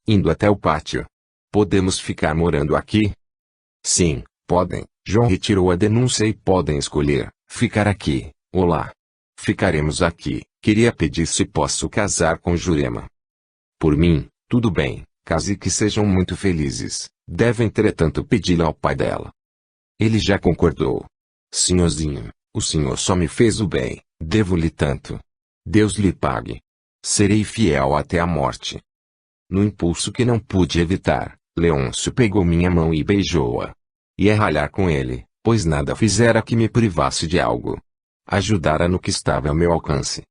indo até o pátio. Podemos ficar morando aqui? Sim, podem. João retirou a denúncia e podem escolher, ficar aqui, ou lá. Ficaremos aqui. Queria pedir se posso casar com Jurema. Por mim, tudo bem, case que sejam muito felizes. Deve entretanto pedi-lo ao pai dela. Ele já concordou. Senhorzinho, o senhor só me fez o bem, devo-lhe tanto. Deus lhe pague. Serei fiel até a morte. No impulso que não pude evitar, Leôncio pegou minha mão e beijou-a. Ia ralhar com ele, pois nada fizera que me privasse de algo. Ajudara no que estava ao meu alcance.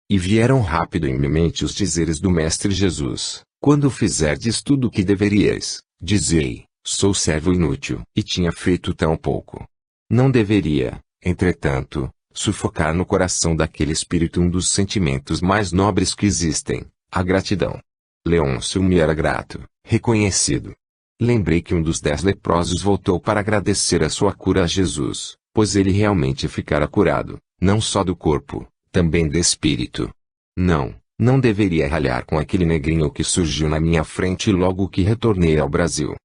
E vieram rápido em minha mente os dizeres do Mestre Jesus: quando fizerdes tudo o que deveríeis, dizei, sou servo inútil. E tinha feito tão pouco. Não deveria, entretanto, sufocar no coração daquele espírito um dos sentimentos mais nobres que existem, a gratidão. Leôncio me era grato, reconhecido. Lembrei que um dos 10 leprosos voltou para agradecer a sua cura a Jesus, pois ele realmente ficara curado, não só do corpo, também do espírito. Não deveria ralhar com aquele negrinho que surgiu na minha frente logo que retornei ao Brasil.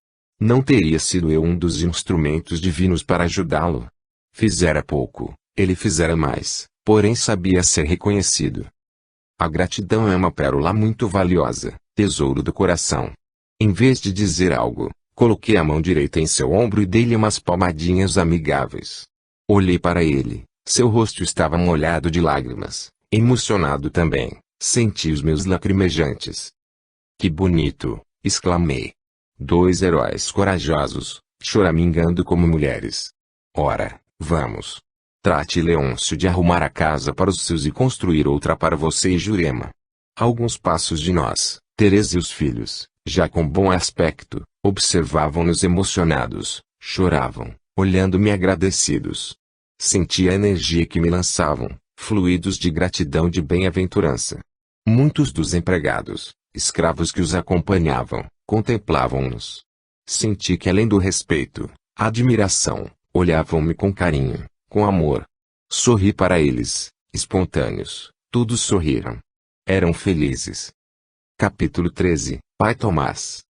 Não teria sido eu um dos instrumentos divinos para ajudá-lo? Fizera pouco, ele fizera mais, porém sabia ser reconhecido. A gratidão é uma pérola muito valiosa, tesouro do coração. Em vez de dizer algo, coloquei a mão direita em seu ombro e dei-lhe umas palmadinhas amigáveis. Olhei para ele, seu rosto estava molhado de lágrimas, emocionado também, senti os meus lacrimejantes. Que bonito, exclamei. 2 heróis corajosos, choramingando como mulheres. Ora, vamos. Trate Leôncio de arrumar a casa para os seus e construir outra para você e Jurema. A alguns passos de nós, Teresa e os filhos, já com bom aspecto, observavam-nos emocionados, choravam, olhando-me agradecidos. Senti a energia que me lançavam, fluidos de gratidão e de bem-aventurança. Muitos dos empregados, escravos que os acompanhavam, contemplavam-nos. Senti que além do respeito, a admiração, olhavam-me com carinho, com amor. Sorri para eles, espontâneos, todos sorriram. Eram felizes. Capítulo 13, Pai Tomás.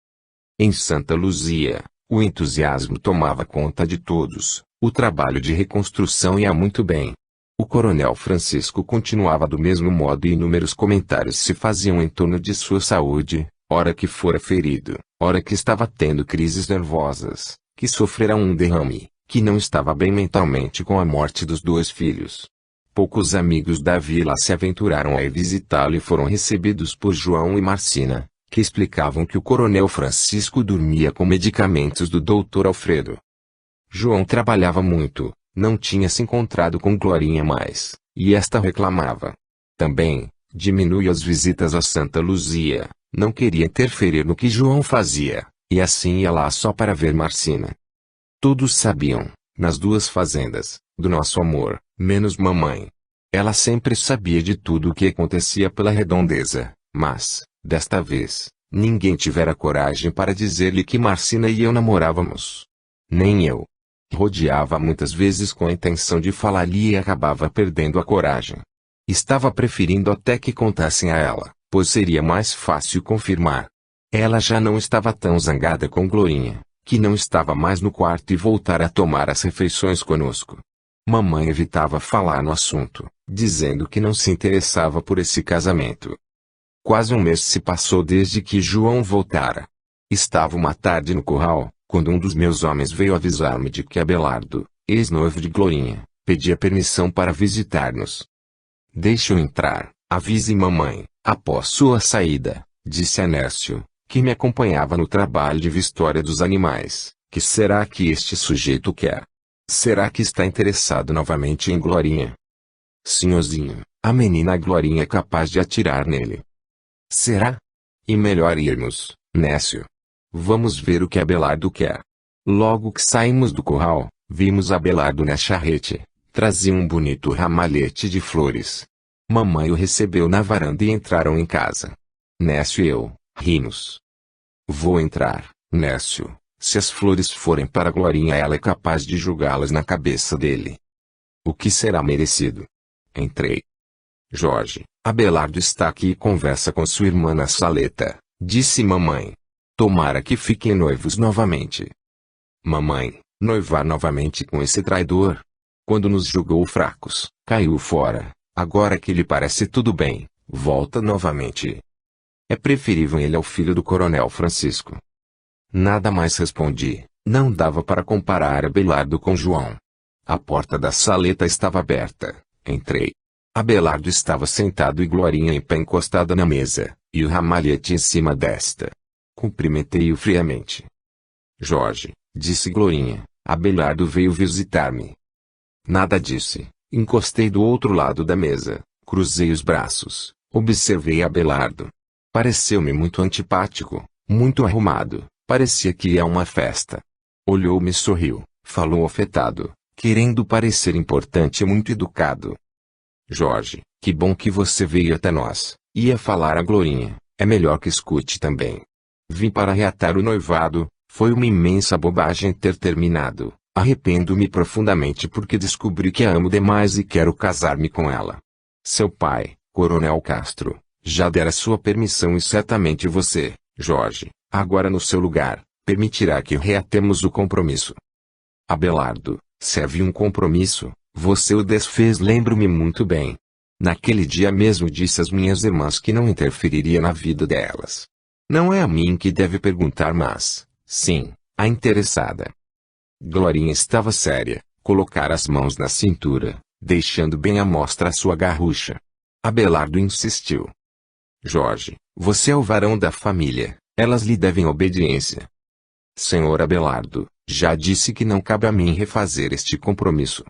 Em Santa Luzia, o entusiasmo tomava conta de todos, o trabalho de reconstrução ia muito bem. O coronel Francisco continuava do mesmo modo e inúmeros comentários se faziam em torno de sua saúde, ora que fora ferido, ora que estava tendo crises nervosas, que sofrera um derrame, que não estava bem mentalmente com a morte dos 2 filhos. Poucos amigos da vila se aventuraram a ir visitá-lo e foram recebidos por João e Marcina, que explicavam que o coronel Francisco dormia com medicamentos do Dr. Alfredo. João trabalhava muito, não tinha se encontrado com Glorinha mais, e esta reclamava. Também, diminuiu as visitas a Santa Luzia, não queria interferir no que João fazia, e assim ia lá só para ver Marcina. Todos sabiam, nas 2 fazendas, do nosso amor, menos mamãe. Ela sempre sabia de tudo o que acontecia pela redondeza, mas, desta vez, ninguém tivera coragem para dizer-lhe que Marcina e eu namorávamos. Nem eu. Rodeava muitas vezes com a intenção de falar-lhe e acabava perdendo a coragem. Estava preferindo até que contassem a ela, pois seria mais fácil confirmar. Ela já não estava tão zangada com Glorinha, que não estava mais no quarto e voltara a tomar as refeições conosco. Mamãe evitava falar no assunto, dizendo que não se interessava por esse casamento. Quase um mês se passou desde que João voltara. Estava uma tarde no curral, quando um dos meus homens veio avisar-me de que Abelardo, ex-noivo de Glorinha, pedia permissão para visitar-nos. Deixe-o entrar, avise mamãe, após sua saída, disse Anércio, que me acompanhava no trabalho de vistória dos animais. Que será que este sujeito quer? Será que está interessado novamente em Glorinha? Senhorzinho, a menina Glorinha é capaz de atirar nele. Será? E melhor irmos, Nécio. Vamos ver o que Abelardo quer. Logo que saímos do curral, vimos Abelardo na charrete. Trazia um bonito ramalhete de flores. Mamãe o recebeu na varanda e entraram em casa. Nécio e eu, rimos. Vou entrar, Nécio. Se as flores forem para Glorinha, ela é capaz de jogá-las na cabeça dele. O que será merecido? Entrei. Jorge, Abelardo está aqui e conversa com sua irmã na saleta, disse mamãe. Tomara que fiquem noivos novamente. Mamãe, noivar novamente com esse traidor? Quando nos julgou fracos, caiu fora. Agora que lhe parece tudo bem, volta novamente. É preferível ele ao filho do coronel Francisco. Nada mais respondi. Não dava para comparar Abelardo com João. A porta da saleta estava aberta. Entrei. Abelardo estava sentado e Glorinha em pé encostada na mesa, e o ramalhete em cima desta. Cumprimentei-o friamente. Jorge, disse Glorinha, Abelardo veio visitar-me. Nada disse. Encostei do outro lado da mesa, cruzei os braços, observei Abelardo. Pareceu-me muito antipático, muito arrumado, parecia que ia a uma festa. Olhou-me e sorriu, falou afetado, querendo parecer importante e muito educado. Jorge, que bom que você veio até nós, ia falar a Glorinha, é melhor que escute também. Vim para reatar o noivado, foi uma imensa bobagem ter terminado. Arrependo-me profundamente porque descobri que a amo demais e quero casar-me com ela. Seu pai, Coronel Castro, já dera sua permissão e certamente você, Jorge, agora no seu lugar, permitirá que reatemos o compromisso. Abelardo, se havia um compromisso, você o desfez, lembro-me muito bem. Naquele dia mesmo disse às minhas irmãs que não interferiria na vida delas. Não é a mim que deve perguntar, mas, sim, a interessada. Glorinha estava séria, colocara as mãos na cintura, deixando bem à mostra a sua garrucha. Abelardo insistiu. Jorge, você é o varão da família, elas lhe devem obediência. Senhor Abelardo, já disse que não cabe a mim refazer este compromisso.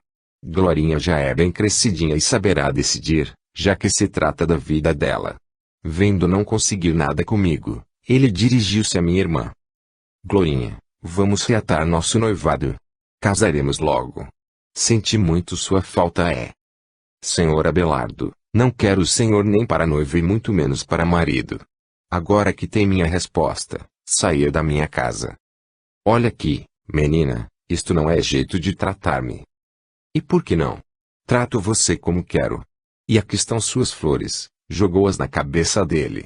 Glorinha já é bem crescidinha e saberá decidir, já que se trata da vida dela. Vendo não conseguir nada comigo, ele dirigiu-se à minha irmã. Glorinha, vamos reatar nosso noivado. Casaremos logo. Senti muito sua falta Senhor Abelardo, não quero o senhor nem para noivo e muito menos para marido. Agora que tem minha resposta, saia da minha casa. Olha aqui, menina, isto não é jeito de tratar-me. E por que não? Trato você como quero. E aqui estão suas flores, jogou-as na cabeça dele.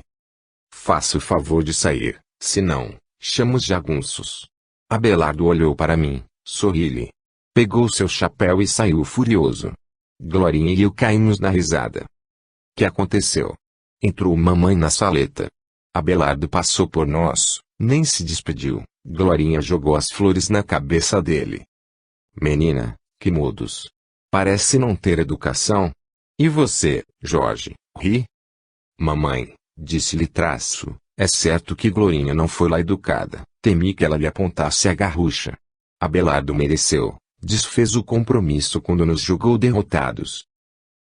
Faça o favor de sair, senão, chamo os jagunços. Abelardo olhou para mim, sorri-lhe. Pegou seu chapéu e saiu furioso. Glorinha e eu caímos na risada. Que aconteceu? Entrou mamãe na saleta. Abelardo passou por nós, nem se despediu. Glorinha jogou as flores na cabeça dele. Menina, que modos. Parece não ter educação. E você, Jorge, ri? Mamãe, disse-lhe Traço, é certo que Glorinha não foi lá educada. Temi que ela lhe apontasse a garrucha. Abelardo mereceu. Desfez o compromisso quando nos julgou derrotados.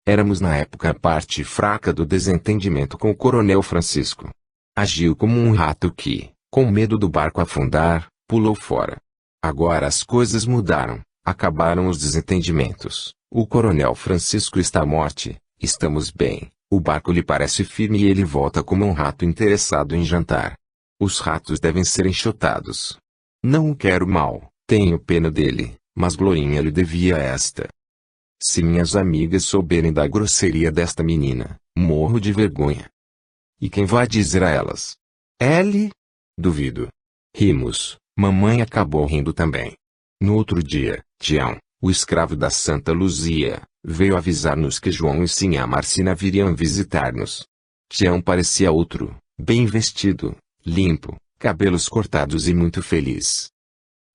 Éramos na época a parte fraca do desentendimento com o coronel Francisco. Agiu como um rato que, com medo do barco afundar, pulou fora. Agora as coisas mudaram, acabaram os desentendimentos. O coronel Francisco está à morte, estamos bem, o barco lhe parece firme e ele volta como um rato interessado em jantar. Os ratos devem ser enxotados. Não o quero mal, tenho pena dele, mas Glorinha lhe devia esta. Se minhas amigas souberem da grosseria desta menina, morro de vergonha. E quem vai dizer a elas? Ele? Duvido. Rimos, mamãe acabou rindo também. No outro dia, Tião, o escravo da Santa Luzia, veio avisar-nos que João e sinhá Marcina viriam visitar-nos. Tião parecia outro, bem vestido, limpo, cabelos cortados e muito feliz.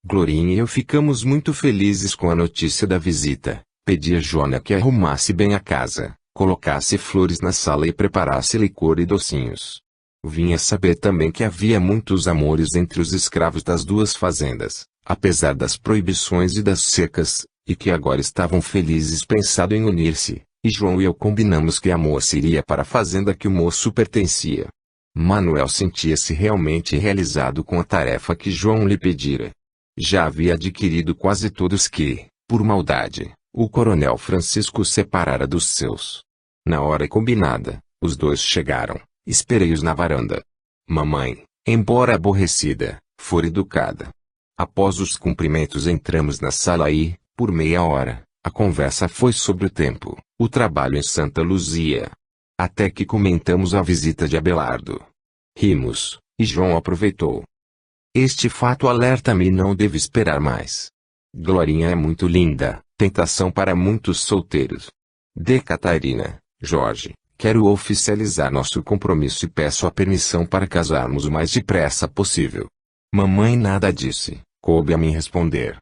Glorinha e eu ficamos muito felizes com a notícia da visita. Pedi a Jona que arrumasse bem a casa, colocasse flores na sala e preparasse licor e docinhos. Vinha saber também que havia muitos amores entre os escravos das duas fazendas, apesar das proibições e das secas, e que agora estavam felizes pensando em unir-se, e João e eu combinamos que a moça iria para a fazenda que o moço pertencia. Manuel sentia-se realmente realizado com a tarefa que João lhe pedira. Já havia adquirido quase todos que, por maldade, o coronel Francisco separara dos seus. Na hora combinada, os dois chegaram, esperei-os na varanda. Mamãe, embora aborrecida, fora educada. Após os cumprimentos entramos na sala e, por meia hora, a conversa foi sobre o tempo, o trabalho em Santa Luzia. Até que comentamos a visita de Abelardo. Rimos, E João aproveitou. Este fato alerta-me e não devo esperar mais. Glorinha é muito linda, tentação para muitos solteiros. D. Catarina, Jorge, quero oficializar nosso compromisso e peço a permissão para casarmos o mais depressa possível. Mamãe nada disse, coube a mim responder.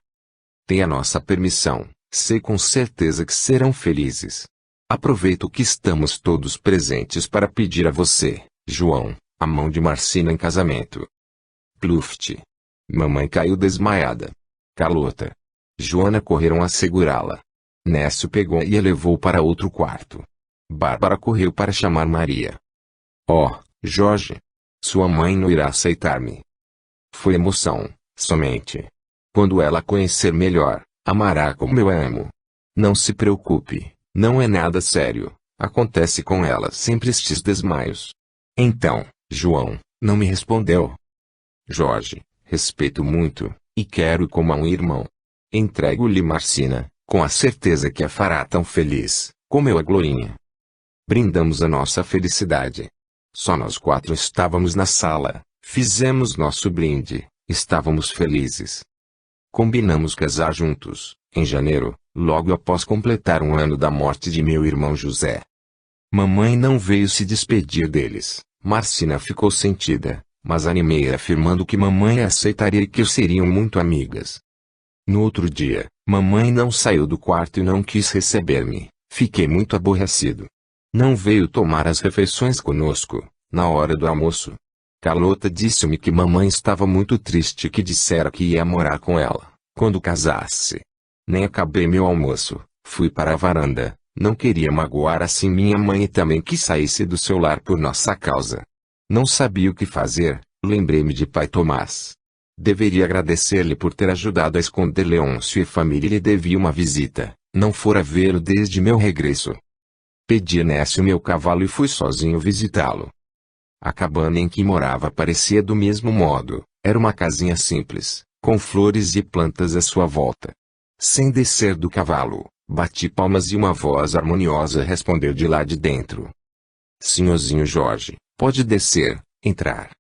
Tem a nossa permissão, sei com certeza que serão felizes. Aproveito que estamos todos presentes para pedir a você, João, a mão de Marcina em casamento. Pluft. Mamãe caiu desmaiada. Carlota. Joana correram a segurá-la. Nécio pegou e a levou para outro quarto. Bárbara correu para chamar Maria. Oh, Jorge! Sua mãe não irá aceitar-me. Foi emoção, somente. Quando ela conhecer melhor, amará como eu a amo. Não se preocupe, não é nada sério. Acontece com ela sempre estes desmaios. Então, João, não me respondeu. Jorge, respeito muito, e quero como a um irmão. Entrego-lhe Marcina, com a certeza que a fará tão feliz, como eu a Glorinha. Brindamos a nossa felicidade. Só nós quatro estávamos na sala, fizemos nosso brinde, estávamos felizes. Combinamos casar juntos, em janeiro, logo após completar 1 ano da morte de meu irmão José. Mamãe não veio se despedir deles, Marcina ficou sentida, mas animei afirmando que mamãe aceitaria e que seriam muito amigas. No outro dia, mamãe não saiu do quarto e não quis receber-me, fiquei muito aborrecido. Não veio tomar as refeições conosco, na hora do almoço. Carlota disse-me que mamãe estava muito triste e que dissera que ia morar com ela, quando casasse. Nem acabei meu almoço, fui para a varanda, não queria magoar assim minha mãe e também que saísse do seu lar por nossa causa. Não sabia o que fazer, lembrei-me de pai Tomás. Deveria agradecer-lhe por ter ajudado a esconder Leôncio e família e lhe devia uma visita, não fora vê-lo desde meu regresso. Pedi a Nécio meu cavalo e fui sozinho visitá-lo. A cabana em que morava parecia do mesmo modo, era uma casinha simples, com flores e plantas à sua volta. Sem descer do cavalo, bati palmas e uma voz harmoniosa respondeu de lá de dentro. Senhorzinho Jorge, pode descer, entrar.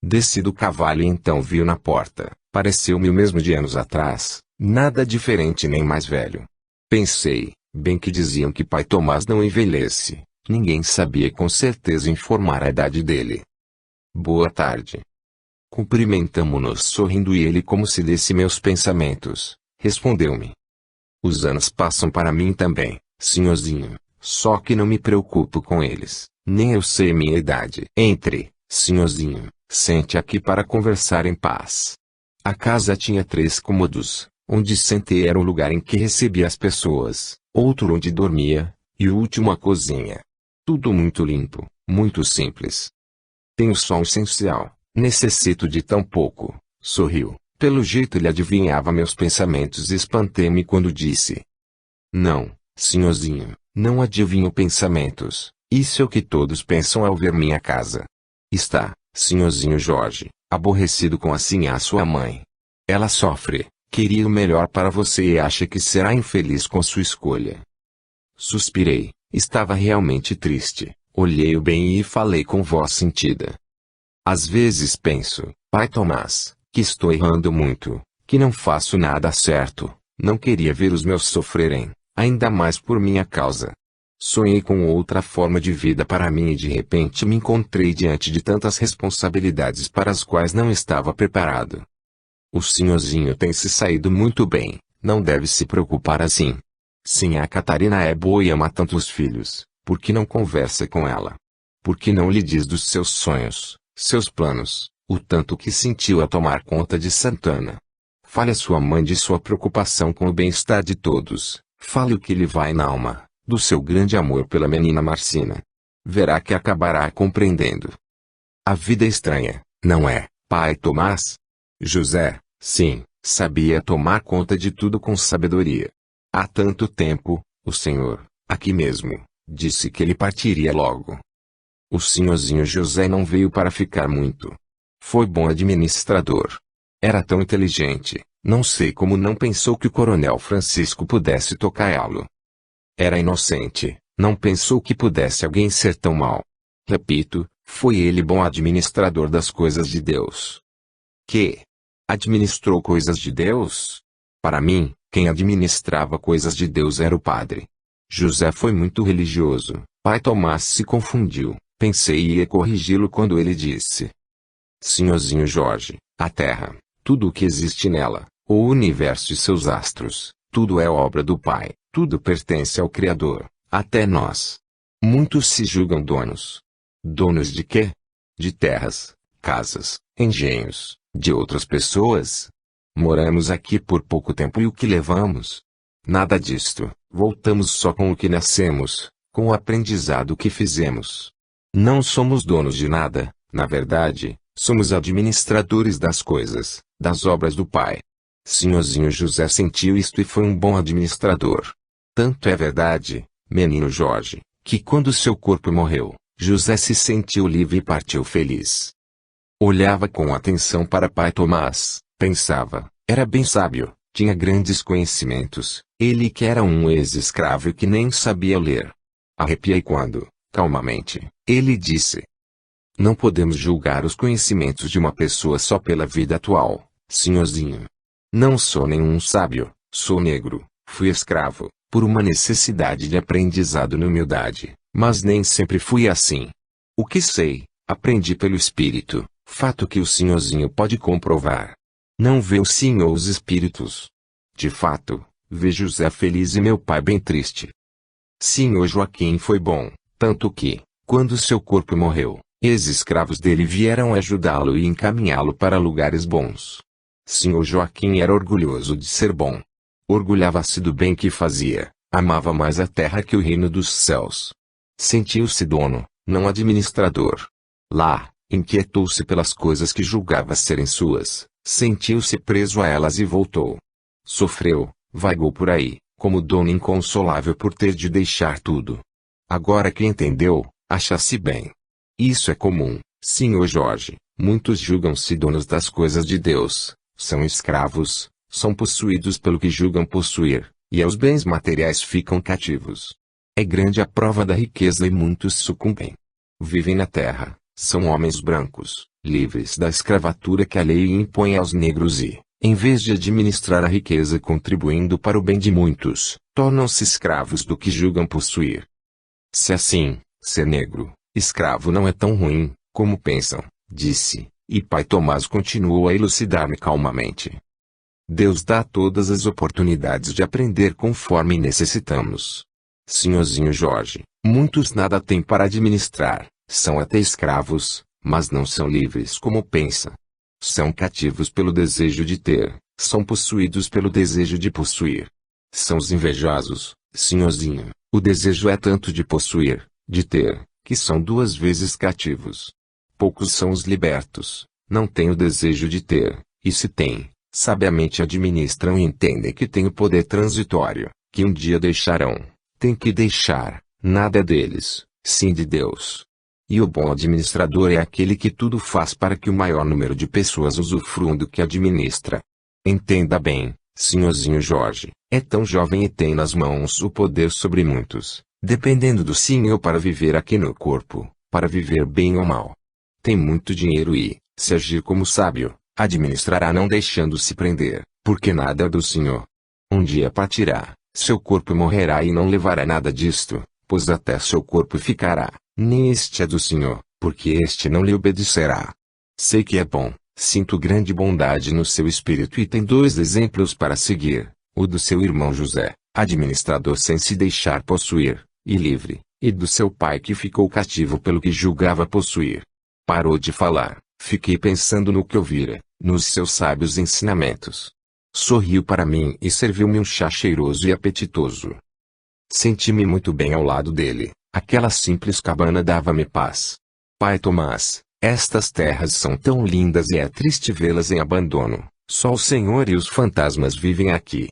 Desci do cavalo e então vi-o na porta, pareceu-me o mesmo de anos atrás, nada diferente nem mais velho. Pensei, bem que diziam que pai Tomás não envelhece, ninguém sabia com certeza informar a idade dele. Boa tarde. Cumprimentamo-nos sorrindo e ele, como se lesse meus pensamentos, respondeu-me. Os anos passam para mim também, senhorzinho, só que não me preocupo com eles, nem eu sei minha idade. Entre, senhorzinho, sente aqui para conversar em paz. A casa tinha 3 cômodos, onde sentei era o lugar em que recebia as pessoas, outro onde dormia, e o último a cozinha. Tudo muito limpo, muito simples. Tenho só um essencial, necessito de tão pouco, sorriu. Pelo jeito ele adivinhava meus pensamentos e espantei-me quando disse. Não, senhorzinho, não adivinho pensamentos, isso é o que todos pensam ao ver minha casa. Está, senhorzinho Jorge, aborrecido com assim a sua mãe. Ela sofre, queria o melhor para você e acha que será infeliz com sua escolha. Suspirei, estava realmente triste, olhei-o bem e falei com voz sentida. Às vezes penso, pai Tomás, que estou errando muito, que não faço nada certo, não queria ver os meus sofrerem, ainda mais por minha causa. Sonhei com outra forma de vida para mim e de repente me encontrei diante de tantas responsabilidades para as quais não estava preparado. O senhorzinho tem se saído muito bem, não deve se preocupar assim. Sim, a Catarina é boa e ama tanto os filhos, por que não conversa com ela? Por que não lhe diz dos seus sonhos, seus planos, o tanto que sentiu a tomar conta de Santana? Fale a sua mãe de sua preocupação com o bem-estar de todos, fale o que lhe vai na alma, do seu grande amor pela menina Marcina. Verá que acabará compreendendo. A vida é estranha, não é, pai Tomás? José, sim, sabia tomar conta de tudo com sabedoria. Há tanto tempo, o senhor, aqui mesmo, disse que ele partiria logo. O senhorzinho José não veio para ficar muito. Foi bom administrador. Era tão inteligente, não sei como não pensou que o coronel Francisco pudesse tocá-lo. Era inocente, não pensou que pudesse alguém ser tão mau. Repito, Foi ele bom administrador das coisas de Deus. Que administrou coisas de Deus? Para mim, quem administrava coisas de Deus era o padre. José foi muito religioso. Pai Tomás se confundiu. Pensei e ia corrigi-lo quando ele disse: Senhorzinho Jorge, a Terra, tudo o que existe nela, o universo e seus astros, tudo é obra do Pai, tudo pertence ao Criador, até nós. Muitos se julgam donos. Donos de quê? De terras, casas, engenhos, de outras pessoas. Moramos aqui por pouco tempo e o que levamos? Nada disto, voltamos só com o que nascemos, com o aprendizado que fizemos. Não somos donos de nada, na verdade, somos administradores das coisas, das obras do Pai. Senhorzinho José sentiu isto e foi um bom administrador. Tanto é verdade, menino Jorge, que quando seu corpo morreu, José se sentiu livre e partiu feliz. Olhava com atenção para Pai Tomás, pensava, era bem sábio, tinha grandes conhecimentos, ele que era um ex-escravo e que nem sabia ler. Arrepiei quando, calmamente, ele disse: Não podemos julgar os conhecimentos de uma pessoa só pela vida atual, senhorzinho. Não sou nenhum sábio, sou negro, fui escravo, por uma necessidade de aprendizado na humildade, mas nem sempre fui assim. O que sei, aprendi pelo Espírito, fato que o senhorzinho pode comprovar. Não vê o senhor os espíritos. De fato, vejo José feliz e meu pai bem triste. Senhor Joaquim foi bom, tanto que, quando seu corpo morreu, ex-escravos dele vieram ajudá-lo e encaminhá-lo para lugares bons. Senhor Joaquim era orgulhoso de ser bom. Orgulhava-se do bem que fazia, amava mais a terra que o reino dos céus. Sentiu-se dono, não administrador. Lá, inquietou-se pelas coisas que julgava serem suas, sentiu-se preso a elas e voltou. Sofreu, vagou por aí, como dono inconsolável por ter de deixar tudo. Agora que entendeu, acha-se bem. Isso é comum, senhor Jorge, muitos julgam-se donos das coisas de Deus, são escravos, são possuídos pelo que julgam possuir, e aos bens materiais ficam cativos. É grande a prova da riqueza e muitos sucumbem. Vivem na terra, são homens brancos, livres da escravatura que a lei impõe aos negros e, em vez de administrar a riqueza contribuindo para o bem de muitos, tornam-se escravos do que julgam possuir. Se assim, ser negro, escravo não é tão ruim, como pensam, disse, e Pai Tomás continuou a elucidar-me calmamente. Deus dá todas as oportunidades de aprender conforme necessitamos. Senhorzinho Jorge, muitos nada têm para administrar, são até escravos, mas não são livres como pensa. São cativos pelo desejo de ter, são possuídos pelo desejo de possuir. São os invejosos, senhorzinho, o desejo é tanto de possuir, de ter, que são duas vezes cativos. Poucos são os libertos, não têm o desejo de ter, e se têm, sabiamente administram e entendem que têm o poder transitório, que um dia deixarão. Tem que deixar, nada é deles, sim de Deus. E o bom administrador é aquele que tudo faz para que o maior número de pessoas usufruam do que administra. Entenda bem, senhorzinho Jorge, é tão jovem e tem nas mãos o poder sobre muitos, dependendo do senhor para viver aqui no corpo, para viver bem ou mal. Tem muito dinheiro e, se agir como sábio, administrará não deixando-se prender, porque nada é do senhor. Um dia partirá, seu corpo morrerá e não levará nada disto, pois até seu corpo ficará, nem este é do senhor, porque este não lhe obedecerá. Sei que é bom, sinto grande bondade no seu espírito e tem dois exemplos para seguir, o do seu irmão José, administrador sem se deixar possuir, e livre, e do seu pai que ficou cativo pelo que julgava possuir. Parou de falar, fiquei pensando no que ouvira, nos seus sábios ensinamentos. Sorriu para mim e serviu-me um chá cheiroso e apetitoso. Senti-me muito bem ao lado dele, aquela simples cabana dava-me paz. Pai Tomás, estas terras são tão lindas e é triste vê-las em abandono, só o Senhor e os fantasmas vivem aqui.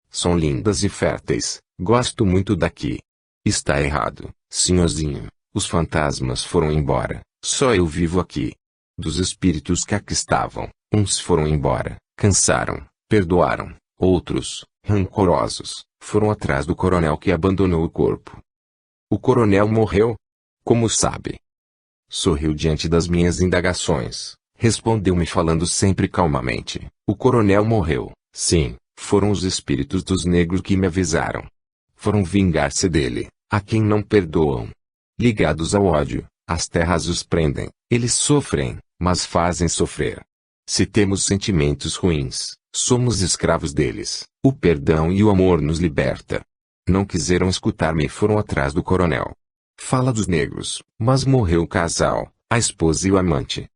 São lindas e férteis, gosto muito daqui. Está errado, senhorzinho, os fantasmas foram embora, só eu vivo aqui. Dos espíritos que aqui estavam, uns foram embora, cansaram. Perdoaram, outros, rancorosos, foram atrás do coronel que abandonou o corpo. O coronel morreu? Como sabe? Sorriu diante das minhas indagações. Respondeu-me falando sempre calmamente. O coronel morreu. Sim, foram os espíritos dos negros que me avisaram. Foram vingar-se dele, a quem não perdoam. Ligados ao ódio, as terras os prendem. Eles sofrem, mas fazem sofrer. Se temos sentimentos ruins, somos escravos deles. O perdão e o amor nos liberta. Não quiseram escutar-me e foram atrás do coronel. Fala dos negros, mas morreu o casal, a esposa e o amante.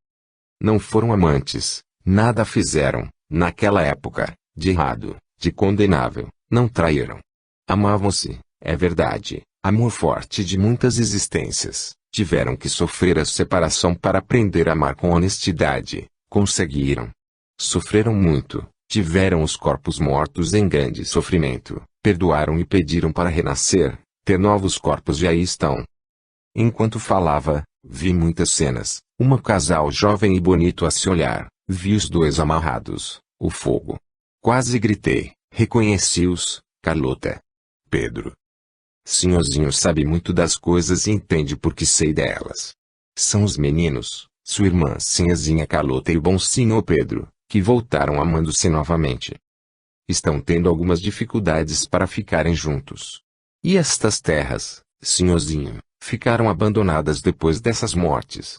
Não foram amantes, nada fizeram, naquela época, de errado, de condenável, não traíram. Amavam-se, é verdade, amor forte de muitas existências, tiveram que sofrer a separação para aprender a amar com honestidade, conseguiram. Sofreram muito, tiveram os corpos mortos em grande sofrimento, perdoaram e pediram para renascer, ter novos corpos e aí estão. Enquanto falava, vi muitas cenas, casal jovem e bonito a se olhar, vi os dois amarrados, o fogo. Quase gritei, reconheci-os, Carlota. Pedro. Senhorzinho sabe muito das coisas e entende porque sei delas. São os meninos, sua irmã Sinhazinha Carlota e o bom senhor Pedro, que voltaram amando-se novamente. Estão tendo algumas dificuldades para ficarem juntos. E estas terras, senhorzinho, ficaram abandonadas depois dessas mortes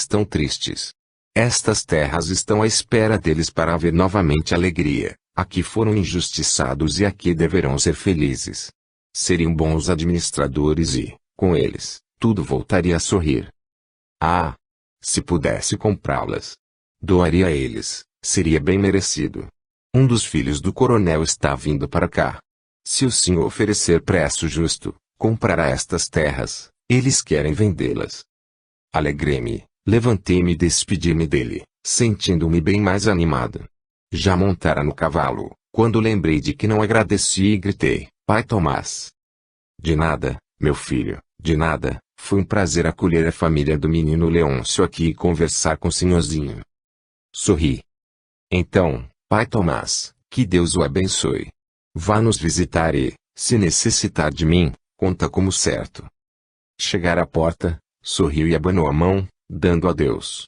tão tristes. Estas terras estão à espera deles para haver novamente alegria. Aqui foram injustiçados e aqui deverão ser felizes. Seriam bons administradores e, com eles, tudo voltaria a sorrir. Ah! Se pudesse comprá-las, doaria a eles, seria bem merecido. Um dos filhos do coronel está vindo para cá. Se o senhor oferecer preço justo, comprará estas terras, eles querem vendê-las. Alegrei-me, levantei-me e despedi-me dele, sentindo-me bem mais animado. Já montara no cavalo, quando lembrei de que não agradeci e gritei, Pai Tomás. De nada, meu filho, de nada, foi um prazer acolher a família do menino Leôncio aqui e conversar com o senhorzinho. Sorri. Então, Pai Tomás, que Deus o abençoe. Vá nos visitar e, se necessitar de mim, conta como certo. Chegar à porta, sorriu e abanou a mão, dando adeus.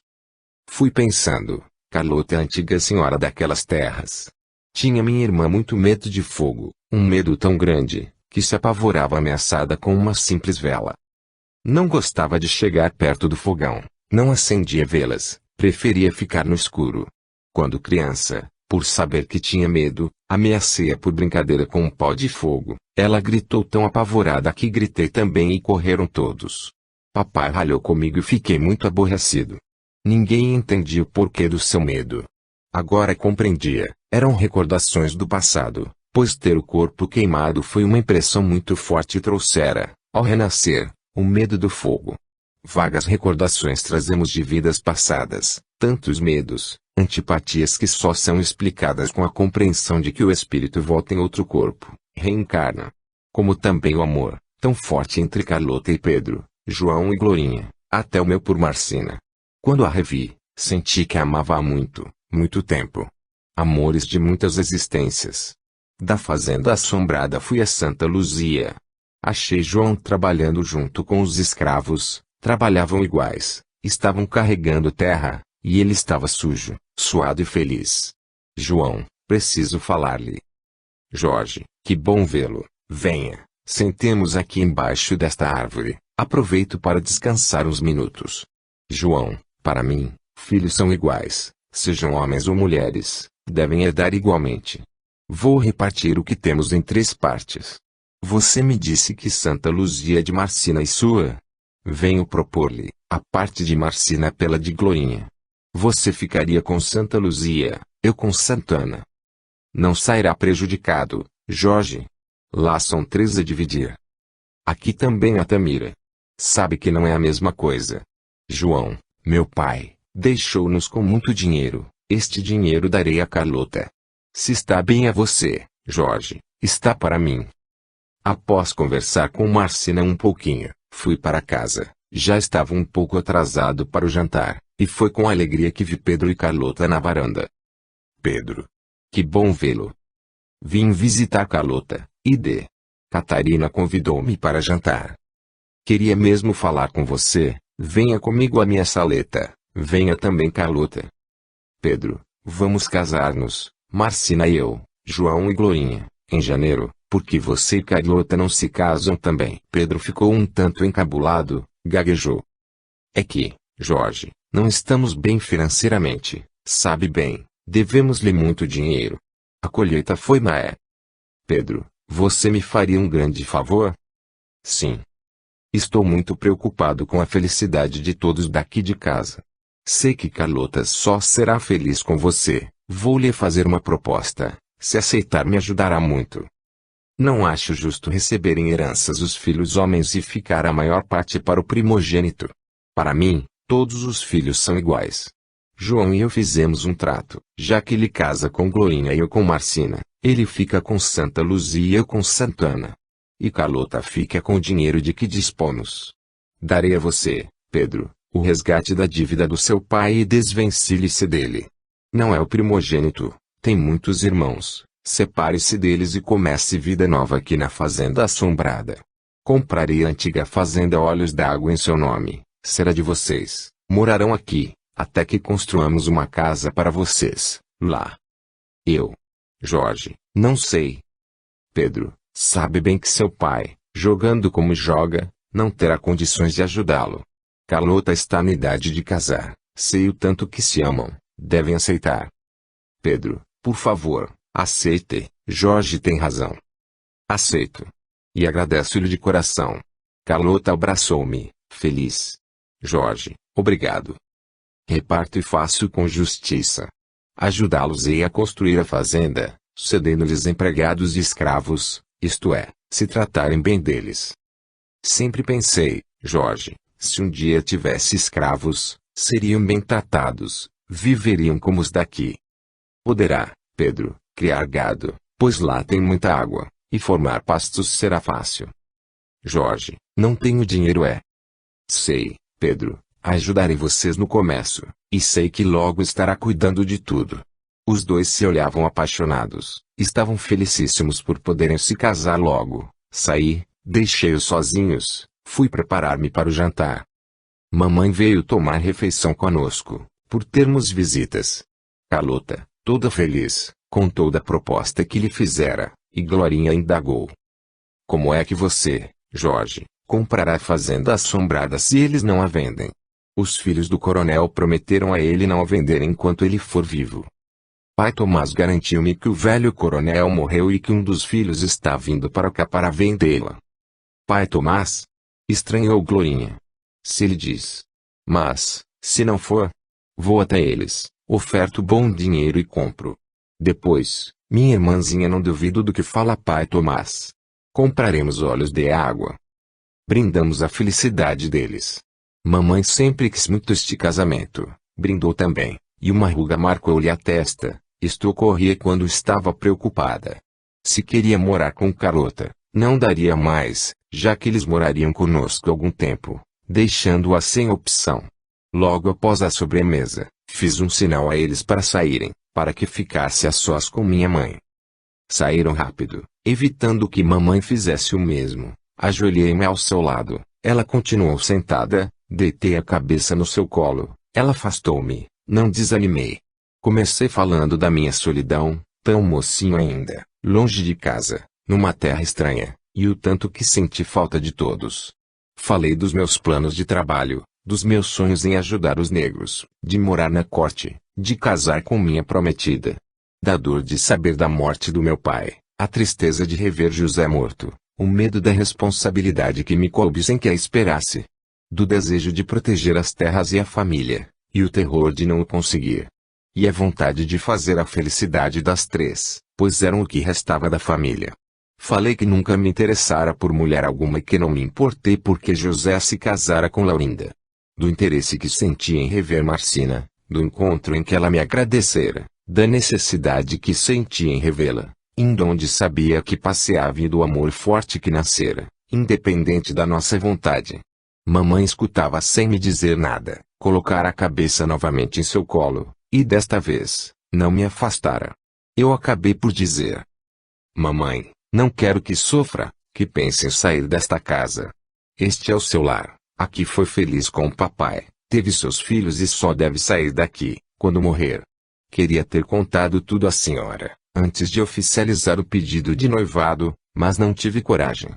Fui pensando, Carlota é a antiga senhora daquelas terras. Tinha minha irmã muito medo de fogo, um medo tão grande, que se apavorava ameaçada com uma simples vela. Não gostava de chegar perto do fogão, não acendia velas, preferia ficar no escuro. Quando criança, por saber que tinha medo, ameacei-a por brincadeira com um pau de fogo. Ela gritou tão apavorada que gritei também e correram todos. Papai ralhou comigo e fiquei muito aborrecido. Ninguém entendia o porquê do seu medo. Agora compreendia, eram recordações do passado, pois ter o corpo queimado foi uma impressão muito forte e trouxera, ao renascer, o medo do fogo. Vagas recordações trazemos de vidas passadas, tantos medos, antipatias que só são explicadas com a compreensão de que o espírito volta em outro corpo, reencarna. Como também o amor, tão forte entre Carlota e Pedro, João e Glorinha, até o meu por Marcina. Quando a revi, senti que a amava há muito, muito tempo. Amores de muitas existências. Da fazenda assombrada fui a Santa Luzia. Achei João trabalhando junto com os escravos, trabalhavam iguais, estavam carregando terra, e ele estava sujo, suado e feliz. João, preciso falar-lhe. Jorge, que bom vê-lo, venha, sentemos aqui embaixo desta árvore, aproveito para descansar uns minutos. João, para mim, filhos são iguais, sejam homens ou mulheres, devem herdar igualmente. Vou repartir o que temos em 3 partes. Você me disse que Santa Luzia é de Marcina e sua? Venho propor-lhe, a parte de Marcina pela de Glorinha. Você ficaria com Santa Luzia, eu com Santana. Não sairá prejudicado, Jorge. Lá são 3 a dividir. Aqui também a Tamira. Sabe que não é a mesma coisa. João, meu pai, deixou-nos com muito dinheiro, este dinheiro darei a Carlota. Se está bem a você, Jorge, está para mim. Após conversar com Marcina um pouquinho, fui para casa, já estava um pouco atrasado para o jantar, e foi com alegria que vi Pedro e Carlota na varanda. Pedro. Que bom vê-lo. Vim visitar Carlota, e Catarina convidou-me para jantar. Queria mesmo falar com você, Venha comigo à minha saleta, venha também Carlota. Pedro, vamos casar-nos, Marcina e eu, João e Glorinha, em janeiro, porque você e Carlota não se casam também. Pedro ficou um tanto encabulado, gaguejou. É que, Jorge, não estamos bem financeiramente, sabe bem, devemos-lhe muito dinheiro. A colheita foi má. Pedro, você me faria um grande favor? Sim. Estou muito preocupado com a felicidade de todos daqui de casa. Sei que Carlota só será feliz com você. Vou lhe fazer uma proposta. Se aceitar me ajudará muito. Não acho justo receber em heranças os filhos homens e ficar a maior parte para o primogênito. Para mim, todos os filhos são iguais. João e eu fizemos um trato. Já que ele casa com Glorinha e eu com Marcina, ele fica com Santa Luzia e eu com Santana. E Carlota fica com o dinheiro de que dispomos. Darei a você, Pedro, o resgate da dívida do seu pai e desvencilhe-se dele. Não é o primogênito, tem muitos irmãos, separe-se deles e comece vida nova aqui na fazenda assombrada. Comprarei a antiga fazenda Olhos d'Água em seu nome, será de vocês, morarão aqui, até que construamos uma casa para vocês, lá. Eu. Jorge, não sei. Pedro, sabe bem que seu pai, jogando como joga, não terá condições de ajudá-lo. Carlota está na idade de casar, sei o tanto que se amam, devem aceitar. Pedro, por favor, aceite, Jorge tem razão. Aceito. E agradeço-lhe de coração. Carlota abraçou-me, feliz. Jorge, obrigado. Reparto e faço com justiça. Ajudá-los-ei a construir a fazenda, cedendo-lhes empregados e escravos, isto é, se tratarem bem deles. Sempre pensei, Jorge, se um dia tivesse escravos, seriam bem tratados, viveriam como os daqui. Poderá, Pedro, criar gado, pois lá tem muita água, e formar pastos será fácil. Jorge, não tenho dinheiro. Sei, Pedro, ajudarei vocês no comércio, e sei que logo estará cuidando de tudo. Os dois se olhavam apaixonados, estavam felicíssimos por poderem se casar logo. Saí, deixei-os sozinhos, fui preparar-me para o jantar. Mamãe veio tomar refeição conosco, por termos visitas. Carlota, toda feliz, contou da proposta que lhe fizera, e Glorinha indagou. Como é que você, Jorge, comprará a fazenda assombrada se eles não a vendem? Os filhos do coronel prometeram a ele não a vender enquanto ele for vivo. Pai Tomás garantiu-me que o velho coronel morreu e que um dos filhos está vindo para cá para vendê-la. Pai Tomás? Estranhou Glorinha. Se ele diz. Mas, se não for, vou até eles, oferto bom dinheiro e compro. Depois, minha irmãzinha, não duvido do que fala Pai Tomás. Compraremos olhos de água. Brindamos a felicidade deles. Mamãe sempre quis muito este casamento, brindou também, e uma ruga marcou-lhe a testa. Isto ocorria quando estava preocupada. Se queria morar com Carlota, não daria mais, já que eles morariam conosco algum tempo, deixando-a sem opção. Logo após a sobremesa, fiz um sinal a eles para saírem, para que ficasse a sós com minha mãe. Saíram rápido, evitando que mamãe fizesse o mesmo. Ajoelhei-me ao seu lado, ela continuou sentada, deitei a cabeça no seu colo, ela afastou-me, não desanimei. Comecei falando da minha solidão, tão mocinho ainda, longe de casa, numa terra estranha, e o tanto que senti falta de todos. Falei dos meus planos de trabalho, dos meus sonhos em ajudar os negros, de morar na corte, de casar com minha prometida. Da dor de saber da morte do meu pai, a tristeza de rever José morto, o medo da responsabilidade que me coube sem que a esperasse. Do desejo de proteger as terras e a família, e o terror de não o conseguir. E a vontade de fazer a felicidade das três, pois eram o que restava da família. Falei que nunca me interessara por mulher alguma e que não me importei porque José se casara com Laurinda. Do interesse que senti em rever Marcina, do encontro em que ela me agradecera, da necessidade que senti em revê-la, indo onde sabia que passeava e do amor forte que nascera, independente da nossa vontade. Mamãe escutava sem me dizer nada, colocara a cabeça novamente em seu colo, e desta vez, não me afastara. Eu acabei por dizer: Mamãe, não quero que sofra, que pense em sair desta casa. Este é o seu lar, Aqui foi feliz com o papai, teve seus filhos e só deve sair daqui, quando morrer. Queria ter contado tudo à senhora, antes de oficializar o pedido de noivado, mas não tive coragem.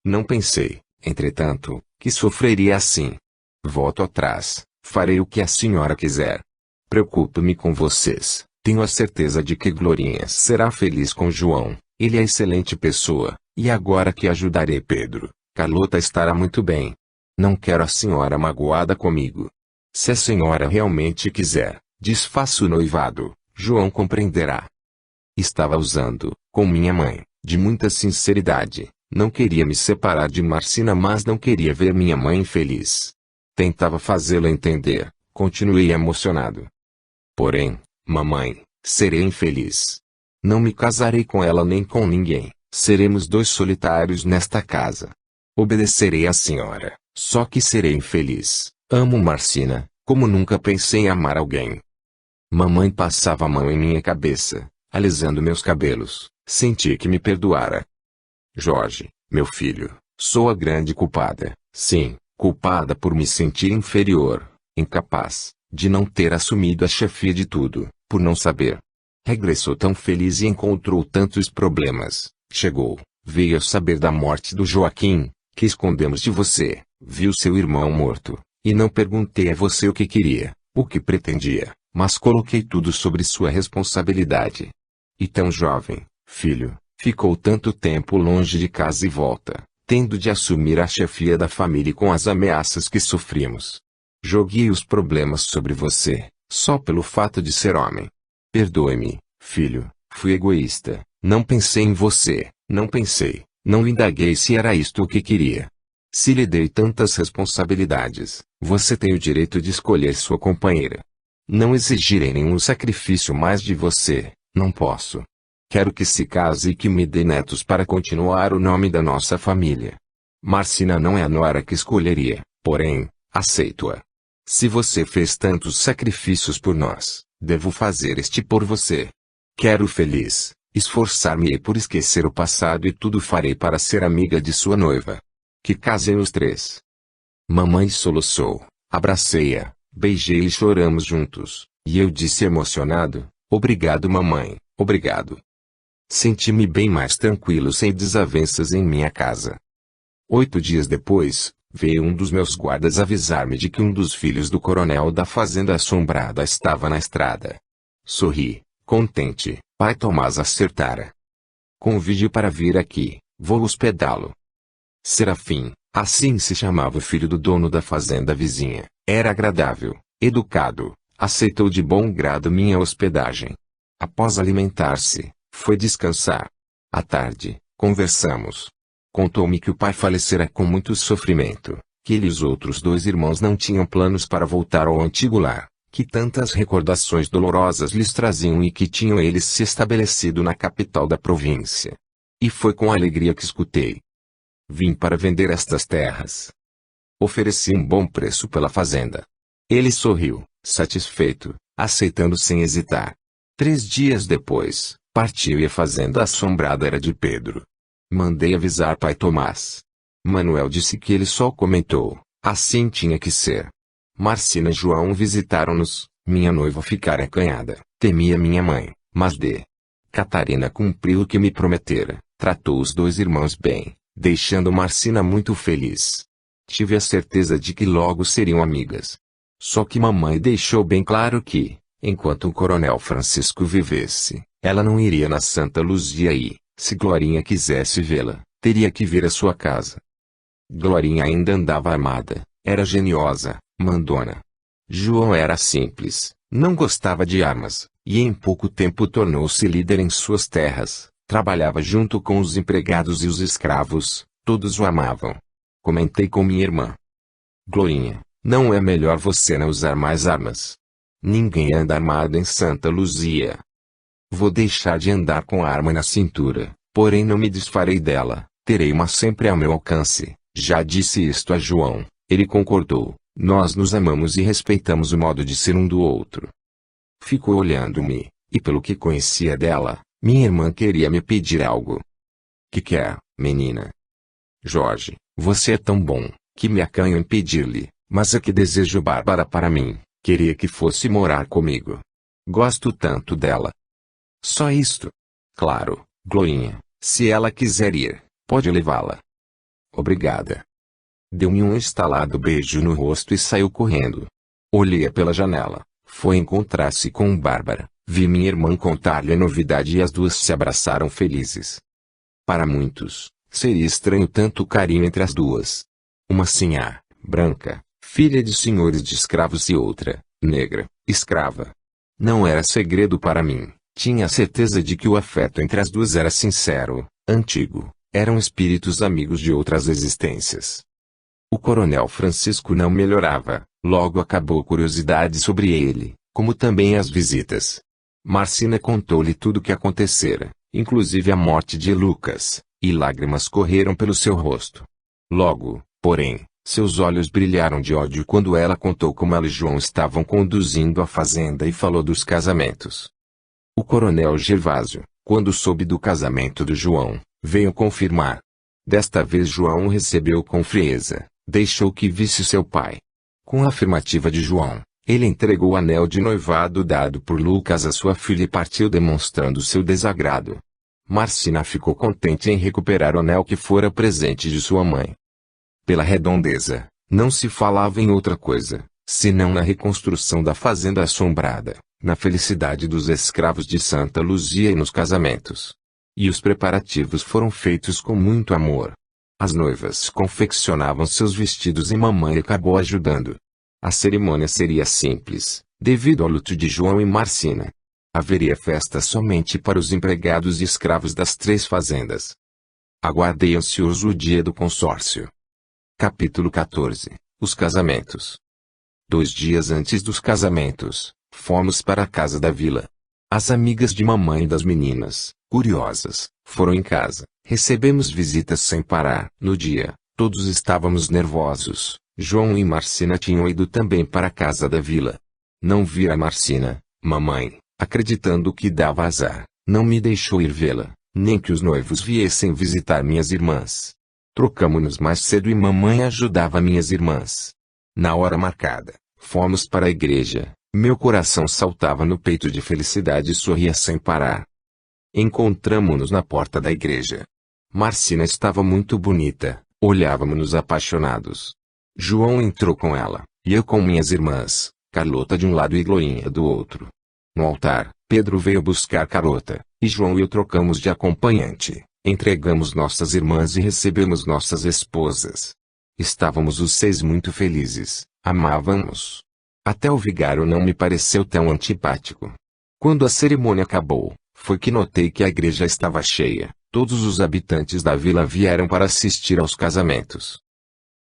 Não pensei, entretanto, que sofreria assim. Volto atrás, farei o que a senhora quiser. Preocupo-me com vocês, tenho a certeza de que Glorinha será feliz com João, ele é excelente pessoa, e agora que ajudarei Pedro, Carlota estará muito bem. Não quero a senhora magoada comigo. Se a senhora realmente quiser, desfaça o noivado, João compreenderá. Estava usando, com minha mãe, de muita sinceridade, não queria me separar de Marcina mas não queria ver minha mãe infeliz. Tentava fazê-la entender, continuei emocionado. Porém, mamãe, serei infeliz. Não me casarei com ela nem com ninguém, seremos dois solitários nesta casa. Obedecerei à senhora, só que serei infeliz. Amo Marcina, como nunca pensei em amar alguém. Mamãe passava a mão em minha cabeça, alisando meus cabelos, senti que me perdoara. Jorge, meu filho, sou a grande culpada, sim, culpada por me sentir inferior, incapaz, de não ter assumido a chefia de tudo, por não saber. Regressou tão feliz e encontrou tantos problemas, chegou, veio a saber da morte do Joaquim, que escondemos de você, viu seu irmão morto, e não perguntei a você o que queria, o que pretendia, mas coloquei tudo sobre sua responsabilidade. E tão jovem, filho, ficou tanto tempo longe de casa e volta, tendo de assumir a chefia da família com as ameaças que sofrimos. Joguei os problemas sobre você, só pelo fato de ser homem. Perdoe-me, filho, fui egoísta, não pensei em você, não indaguei se era isto o que queria. Se lhe dei tantas responsabilidades, você tem o direito de escolher sua companheira. Não exigirei nenhum sacrifício mais de você, não posso. Quero que se case e que me dê netos para continuar o nome da nossa família. Marcina não é a nora que escolheria, porém, aceito-a. Se você fez tantos sacrifícios por nós, devo fazer este por você. Quero feliz, esforçar-me-ei por esquecer o passado e tudo farei para ser amiga de sua noiva. Que casem os três. Mamãe soluçou, abracei-a, beijei e choramos juntos, e eu disse emocionado, obrigado mamãe, obrigado. Senti-me bem mais tranquilo sem desavenças em minha casa. 8 dias depois, veio um dos meus guardas avisar-me de que um dos filhos do coronel da fazenda assombrada estava na estrada. Sorri, contente, pai Tomás acertara. Convide-o para vir aqui, vou hospedá-lo. Serafim, assim se chamava o filho do dono da fazenda vizinha, era agradável, educado, aceitou de bom grado minha hospedagem. Após alimentar-se, foi descansar. À tarde, conversamos. Contou-me que o pai falecera com muito sofrimento, que ele e os outros 2 irmãos não tinham planos para voltar ao antigo lar, que tantas recordações dolorosas lhes traziam e que tinham eles se estabelecido na capital da província. E foi com alegria que escutei. Vim para vender estas terras. Ofereci um bom preço pela fazenda. Ele sorriu, satisfeito, aceitando sem hesitar. 3 dias depois, partiu e a fazenda assombrada era de Pedro. Mandei avisar pai Tomás. Manuel disse que ele só comentou, assim tinha que ser. Marcina e João visitaram-nos, minha noiva ficara acanhada, temia minha mãe, mas Catarina cumpriu o que me prometera, tratou os 2 irmãos bem, deixando Marcina muito feliz. Tive a certeza de que logo seriam amigas. Só que mamãe deixou bem claro que, enquanto o coronel Francisco vivesse, ela não iria na Santa Luzia e, se Glorinha quisesse vê-la, teria que vir à sua casa. Glorinha ainda andava armada, era geniosa, mandona. João era simples, não gostava de armas, e em pouco tempo tornou-se líder em suas terras, trabalhava junto com os empregados e os escravos, todos o amavam. Comentei com minha irmã. Glorinha, não é melhor você não usar mais armas? Ninguém anda armado em Santa Luzia. Vou deixar de andar com a arma na cintura, porém não me desfarei dela, terei uma sempre ao meu alcance. Já disse isto a João, ele concordou, nós nos amamos e respeitamos o modo de ser um do outro. Ficou olhando-me, e pelo que conhecia dela, minha irmã queria me pedir algo. Que quer, menina? Jorge, você é tão bom, que me acanho em pedir-lhe, mas é que desejo Bárbara para mim, queria que fosse morar comigo. Gosto tanto dela. Só isto. Claro, Glorinha, se ela quiser ir, pode levá-la. Obrigada. Deu-me um estalado beijo no rosto e saiu correndo. Olhei pela janela, foi encontrar-se com Bárbara, vi minha irmã contar-lhe a novidade e as duas se abraçaram felizes. Para muitos, seria estranho tanto carinho entre as duas. Uma sinhá, branca, filha de senhores de escravos e outra, negra, escrava. Não era segredo para mim, tinha a certeza de que o afeto entre as duas era sincero, antigo, eram espíritos amigos de outras existências. O coronel Francisco não melhorava, logo acabou a curiosidade sobre ele, como também as visitas. Marcina contou-lhe tudo o que acontecera, inclusive a morte de Lucas, e lágrimas correram pelo seu rosto. Logo, porém, seus olhos brilharam de ódio quando ela contou como ela e João estavam conduzindo a fazenda e falou dos casamentos. O coronel Gervásio, quando soube do casamento do João, veio confirmar. Desta vez João o recebeu com frieza, deixou que visse seu pai. Com a afirmativa de João, ele entregou o anel de noivado dado por Lucas à sua filha e partiu demonstrando seu desagrado. Marcina ficou contente em recuperar o anel que fora presente de sua mãe. Pela redondeza, não se falava em outra coisa, senão na reconstrução da fazenda assombrada, na felicidade dos escravos de Santa Luzia e nos casamentos. E os preparativos foram feitos com muito amor. As noivas confeccionavam seus vestidos e mamãe acabou ajudando. A cerimônia seria simples, devido ao luto de João e Marcina. Haveria festa somente para os empregados e escravos das 3 fazendas. Aguardei ansioso o dia do consórcio. Capítulo 14. Os casamentos. 2 dias antes dos casamentos, fomos para a casa da vila. As amigas de mamãe e das meninas, curiosas, foram em casa. Recebemos visitas sem parar. No dia, todos estávamos nervosos. João e Marcina tinham ido também para a casa da vila. Não vi a Marcina, mamãe, acreditando que dava azar, não me deixou ir vê-la, nem que os noivos viessem visitar minhas irmãs. Trocamo-nos mais cedo e mamãe ajudava minhas irmãs. Na hora marcada, fomos para a igreja. Meu coração saltava no peito de felicidade e sorria sem parar. Encontramo-nos na porta da igreja. Marcina estava muito bonita, olhávamos-nos apaixonados. João entrou com ela, e eu com minhas irmãs, Carlota de um lado e Glorinha do outro. No altar, Pedro veio buscar Carlota, e João e eu trocamos de acompanhante, entregamos nossas irmãs e recebemos nossas esposas. Estávamos os 6 muito felizes, amávamos. Até o vigário não me pareceu tão antipático. Quando a cerimônia acabou, foi que notei que a igreja estava cheia. Todos os habitantes da vila vieram para assistir aos casamentos.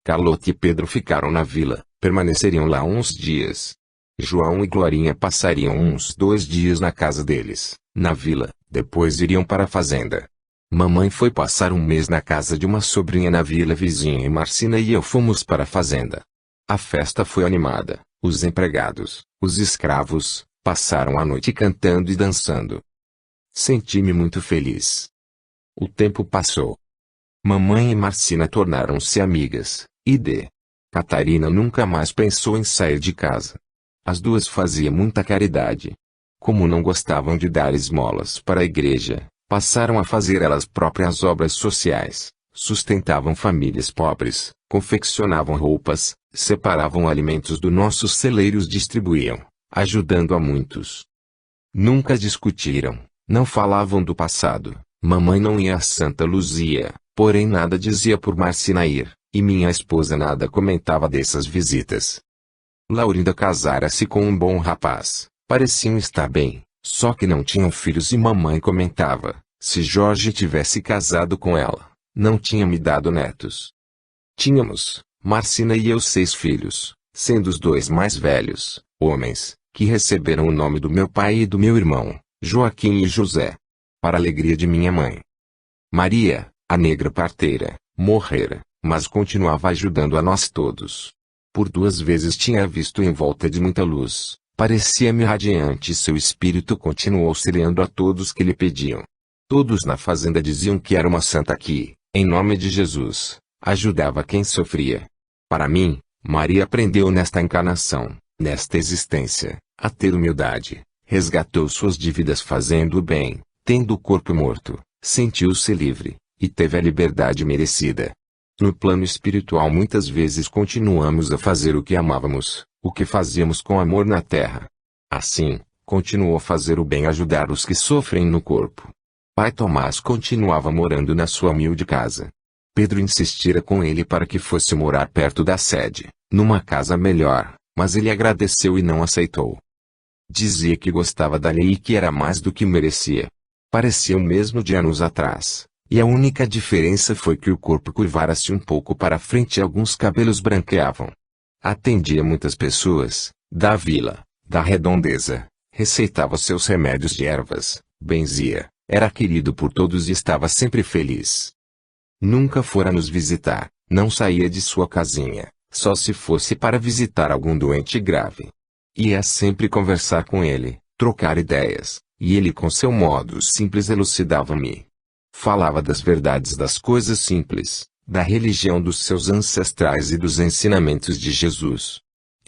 Carlota e Pedro ficaram na vila, permaneceriam lá uns dias. João e Glorinha passariam uns 2 dias na casa deles, na vila, depois iriam para a fazenda. Mamãe foi passar um mês na casa de uma sobrinha na vila vizinha e Marcina e eu fomos para a fazenda. A festa foi animada, os empregados, os escravos, passaram a noite cantando e dançando. Senti-me muito feliz. O tempo passou. Mamãe e Marcina tornaram-se amigas, e Catarina nunca mais pensou em sair de casa. As duas faziam muita caridade. Como não gostavam de dar esmolas para a igreja, passaram a fazer elas próprias obras sociais, sustentavam famílias pobres, confeccionavam roupas, separavam alimentos do nossos celeiros, distribuíam, ajudando a muitos. Nunca discutiram, não falavam do passado. Mamãe não ia a Santa Luzia, porém nada dizia por Marcina ir, e minha esposa nada comentava dessas visitas. Laurinda casara-se com um bom rapaz, pareciam estar bem, só que não tinham filhos e mamãe comentava, se Jorge tivesse casado com ela, não tinha me dado netos. Tínhamos, Marcina e eu 6 filhos, sendo os 2 mais velhos, homens, que receberam o nome do meu pai e do meu irmão, Joaquim e José. Para a alegria de minha mãe. Maria, a negra parteira, morrera, mas continuava ajudando a nós todos. Por 2 vezes tinha visto em volta de muita luz, parecia-me radiante e seu espírito continuou auxiliando a todos que lhe pediam. Todos na fazenda diziam que era uma santa que, em nome de Jesus, ajudava quem sofria. Para mim, Maria aprendeu nesta encarnação, nesta existência, a ter humildade, resgatou suas dívidas fazendo o bem, tendo o corpo morto, sentiu-se livre, e teve a liberdade merecida. No plano espiritual muitas vezes continuamos a fazer o que amávamos, o que fazíamos com amor na terra. Assim, continuou a fazer o bem e ajudar os que sofrem no corpo. Pai Tomás continuava morando na sua humilde casa. Pedro insistira com ele para que fosse morar perto da sede, numa casa melhor, mas ele agradeceu e não aceitou. Dizia que gostava da lei e que era mais do que merecia. Parecia o mesmo de anos atrás, e a única diferença foi que o corpo curvara-se um pouco para frente e alguns cabelos branqueavam. Atendia muitas pessoas, da vila, da redondeza, receitava seus remédios de ervas, benzia, era querido por todos e estava sempre feliz. Nunca fora nos visitar, não saía de sua casinha, só se fosse para visitar algum doente grave. Ia sempre conversar com ele, trocar ideias, e ele com seu modo simples elucidava-me. Falava das verdades das coisas simples, da religião dos seus ancestrais e dos ensinamentos de Jesus.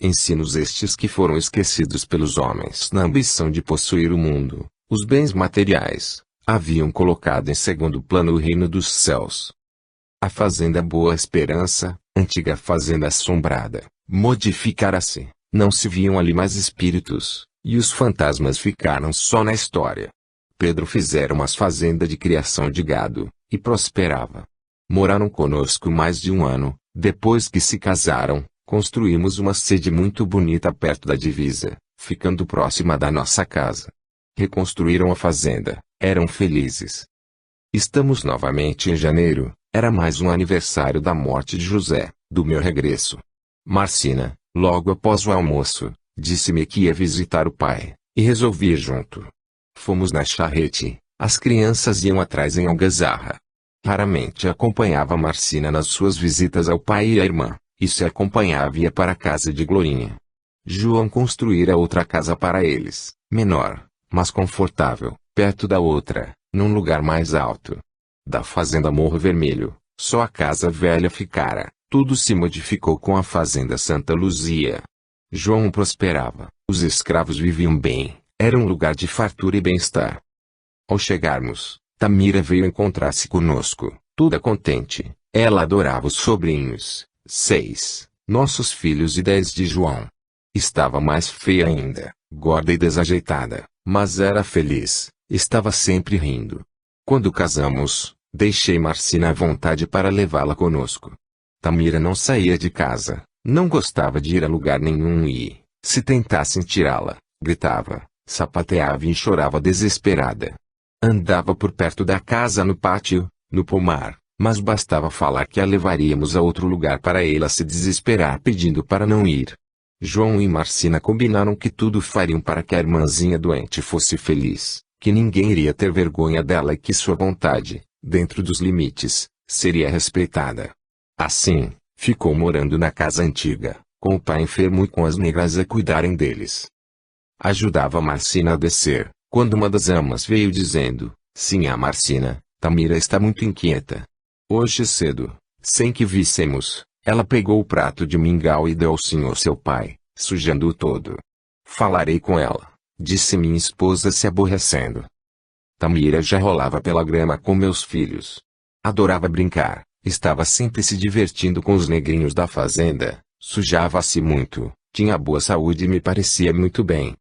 Ensinos estes que foram esquecidos pelos homens na ambição de possuir o mundo, os bens materiais, haviam colocado em segundo plano o reino dos céus. A fazenda Boa Esperança, antiga fazenda assombrada, modificara-se, não se viam ali mais espíritos, e os fantasmas ficaram só na história. Pedro fizera uma fazenda de criação de gado, e prosperava. Moraram conosco mais de um ano, depois que se casaram, construímos uma sede muito bonita perto da divisa, ficando próxima da nossa casa. Reconstruíram a fazenda, eram felizes. Estamos novamente em janeiro, era mais um aniversário da morte de José, do meu regresso. Marcina, logo após o almoço, disse-me que ia visitar o pai, e resolvi ir junto. Fomos na charrete, as crianças iam atrás em algazarra. Raramente acompanhava Marcina nas suas visitas ao pai e à irmã, e se acompanhava ia para a casa de Glorinha. João construíra outra casa para eles, menor, mas confortável, perto da outra, num lugar mais alto. Da fazenda Morro Vermelho, só a casa velha ficara, tudo se modificou com a fazenda Santa Luzia. João prosperava, os escravos viviam bem, era um lugar de fartura e bem-estar. Ao chegarmos, Tamira veio encontrar-se conosco, toda contente, ela adorava os sobrinhos, 6, nossos filhos e 10 de João. Estava mais feia ainda, gorda e desajeitada, mas era feliz, estava sempre rindo. Quando casamos, deixei Marcina à vontade para levá-la conosco. Tamira não saía de casa, não gostava de ir a lugar nenhum e, se tentassem tirá-la, gritava, sapateava e chorava desesperada. Andava por perto da casa no pátio, no pomar, mas bastava falar que a levaríamos a outro lugar para ela se desesperar pedindo para não ir. João e Marcina combinaram que tudo fariam para que a irmãzinha doente fosse feliz, que ninguém iria ter vergonha dela e que sua vontade, dentro dos limites, seria respeitada. Assim, ficou morando na casa antiga, com o pai enfermo e com as negras a cuidarem deles. Ajudava Marcina a descer, quando uma das amas veio dizendo, Sinhá Marcina, Tamira está muito inquieta. Hoje cedo, sem que víssemos, ela pegou o prato de mingau e deu ao senhor seu pai, sujando-o todo. Falarei com ela, disse minha esposa se aborrecendo. Tamira já rolava pela grama com meus filhos. Adorava brincar, estava sempre se divertindo com os negrinhos da fazenda, sujava-se muito, tinha boa saúde e me parecia muito bem.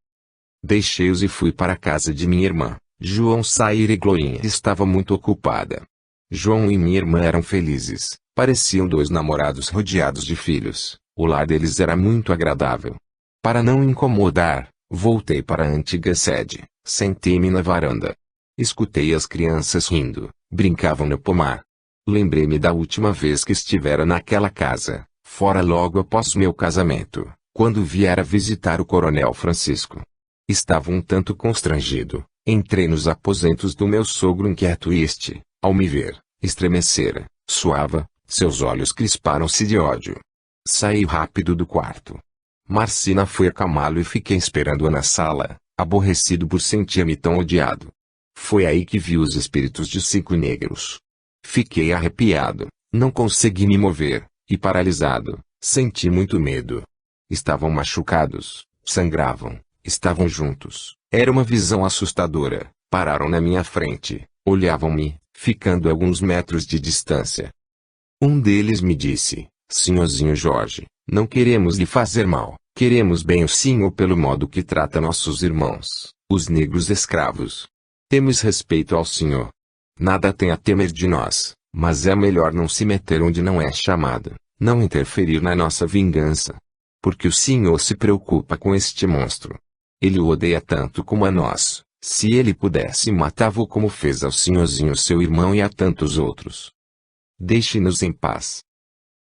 Deixei-os e fui para a casa de minha irmã. João saíra e Glorinha estava muito ocupada. João e minha irmã eram felizes, pareciam dois namorados rodeados de filhos, o lar deles era muito agradável. Para não incomodar, voltei para a antiga sede, sentei-me na varanda. Escutei as crianças rindo, brincavam no pomar. Lembrei-me da última vez que estivera naquela casa, fora logo após meu casamento, quando viera visitar o coronel Francisco. Estava um tanto constrangido, entrei nos aposentos do meu sogro inquieto e este, ao me ver, estremecera, suava, seus olhos crisparam-se de ódio. Saí rápido do quarto. Marcina foi acalmá-lo e fiquei esperando-a na sala, aborrecido por sentir-me tão odiado. Foi aí que vi os espíritos de 5 negros. Fiquei arrepiado, não consegui me mover, e paralisado, Senti muito medo. Estavam machucados, sangravam, estavam juntos. Era uma visão assustadora. Pararam na minha frente, olhavam-me, ficando a alguns metros de distância. Um deles me disse: Senhorzinho Jorge, não queremos lhe fazer mal, queremos bem o senhor pelo modo que trata nossos irmãos, os negros escravos. Temos respeito ao senhor. Nada tem a temer de nós, mas é melhor não se meter onde não é chamado, não interferir na nossa vingança. Porque o senhor se preocupa com este monstro. Ele o odeia tanto como a nós. Se ele pudesse, matava-o como fez ao senhorzinho seu irmão e a tantos outros. Deixe-nos em paz.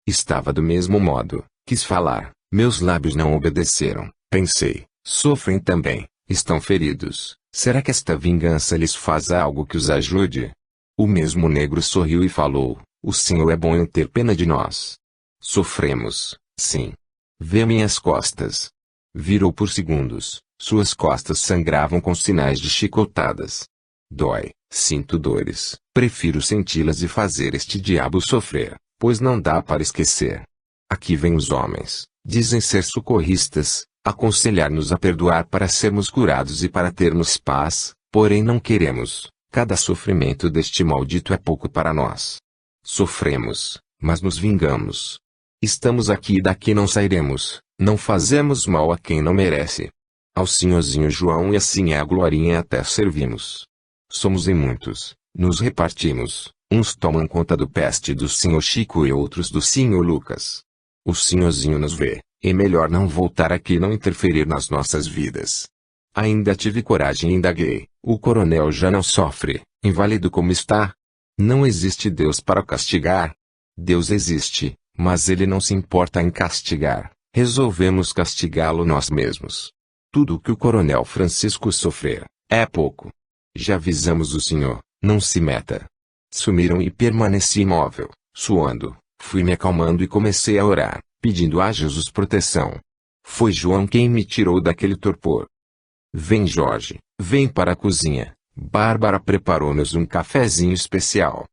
Estava do mesmo modo, quis falar, meus lábios não obedeceram. Pensei, sofrem também, estão feridos. Será que esta vingança lhes faz algo que os ajude? O mesmo negro sorriu e falou: o senhor é bom em ter pena de nós. Sofremos, sim. Vê minhas costas. Virou por segundos. Suas costas sangravam com sinais de chicotadas. Dói, sinto dores. Prefiro senti-las e fazer este diabo sofrer, pois não dá para esquecer. Aqui vêm os homens, dizem ser socorristas, aconselhar-nos a perdoar para sermos curados e para termos paz, porém não queremos. Cada sofrimento deste maldito é pouco para nós. Sofremos, mas nos vingamos. Estamos aqui e daqui não sairemos, não fazemos mal a quem não merece. Ao senhorzinho João e assim é a glorinha até servimos. Somos em muitos, nos repartimos, uns tomam conta do peste do senhor Chico e outros do senhor Lucas. O senhorzinho nos vê, é melhor não voltar aqui e não interferir nas nossas vidas. Ainda tive coragem e indaguei, o coronel já não sofre, inválido como está? Não existe Deus para castigar? Deus existe, mas ele não se importa em castigar, resolvemos castigá-lo nós mesmos. Tudo o que o coronel Francisco sofrer, é pouco. Já avisamos o senhor, não se meta. Sumiram e permaneci imóvel, suando. Fui me acalmando e comecei a orar, pedindo a Jesus proteção. Foi João quem me tirou daquele torpor. Vem Jorge, vem para a cozinha. Bárbara preparou-nos um cafezinho especial.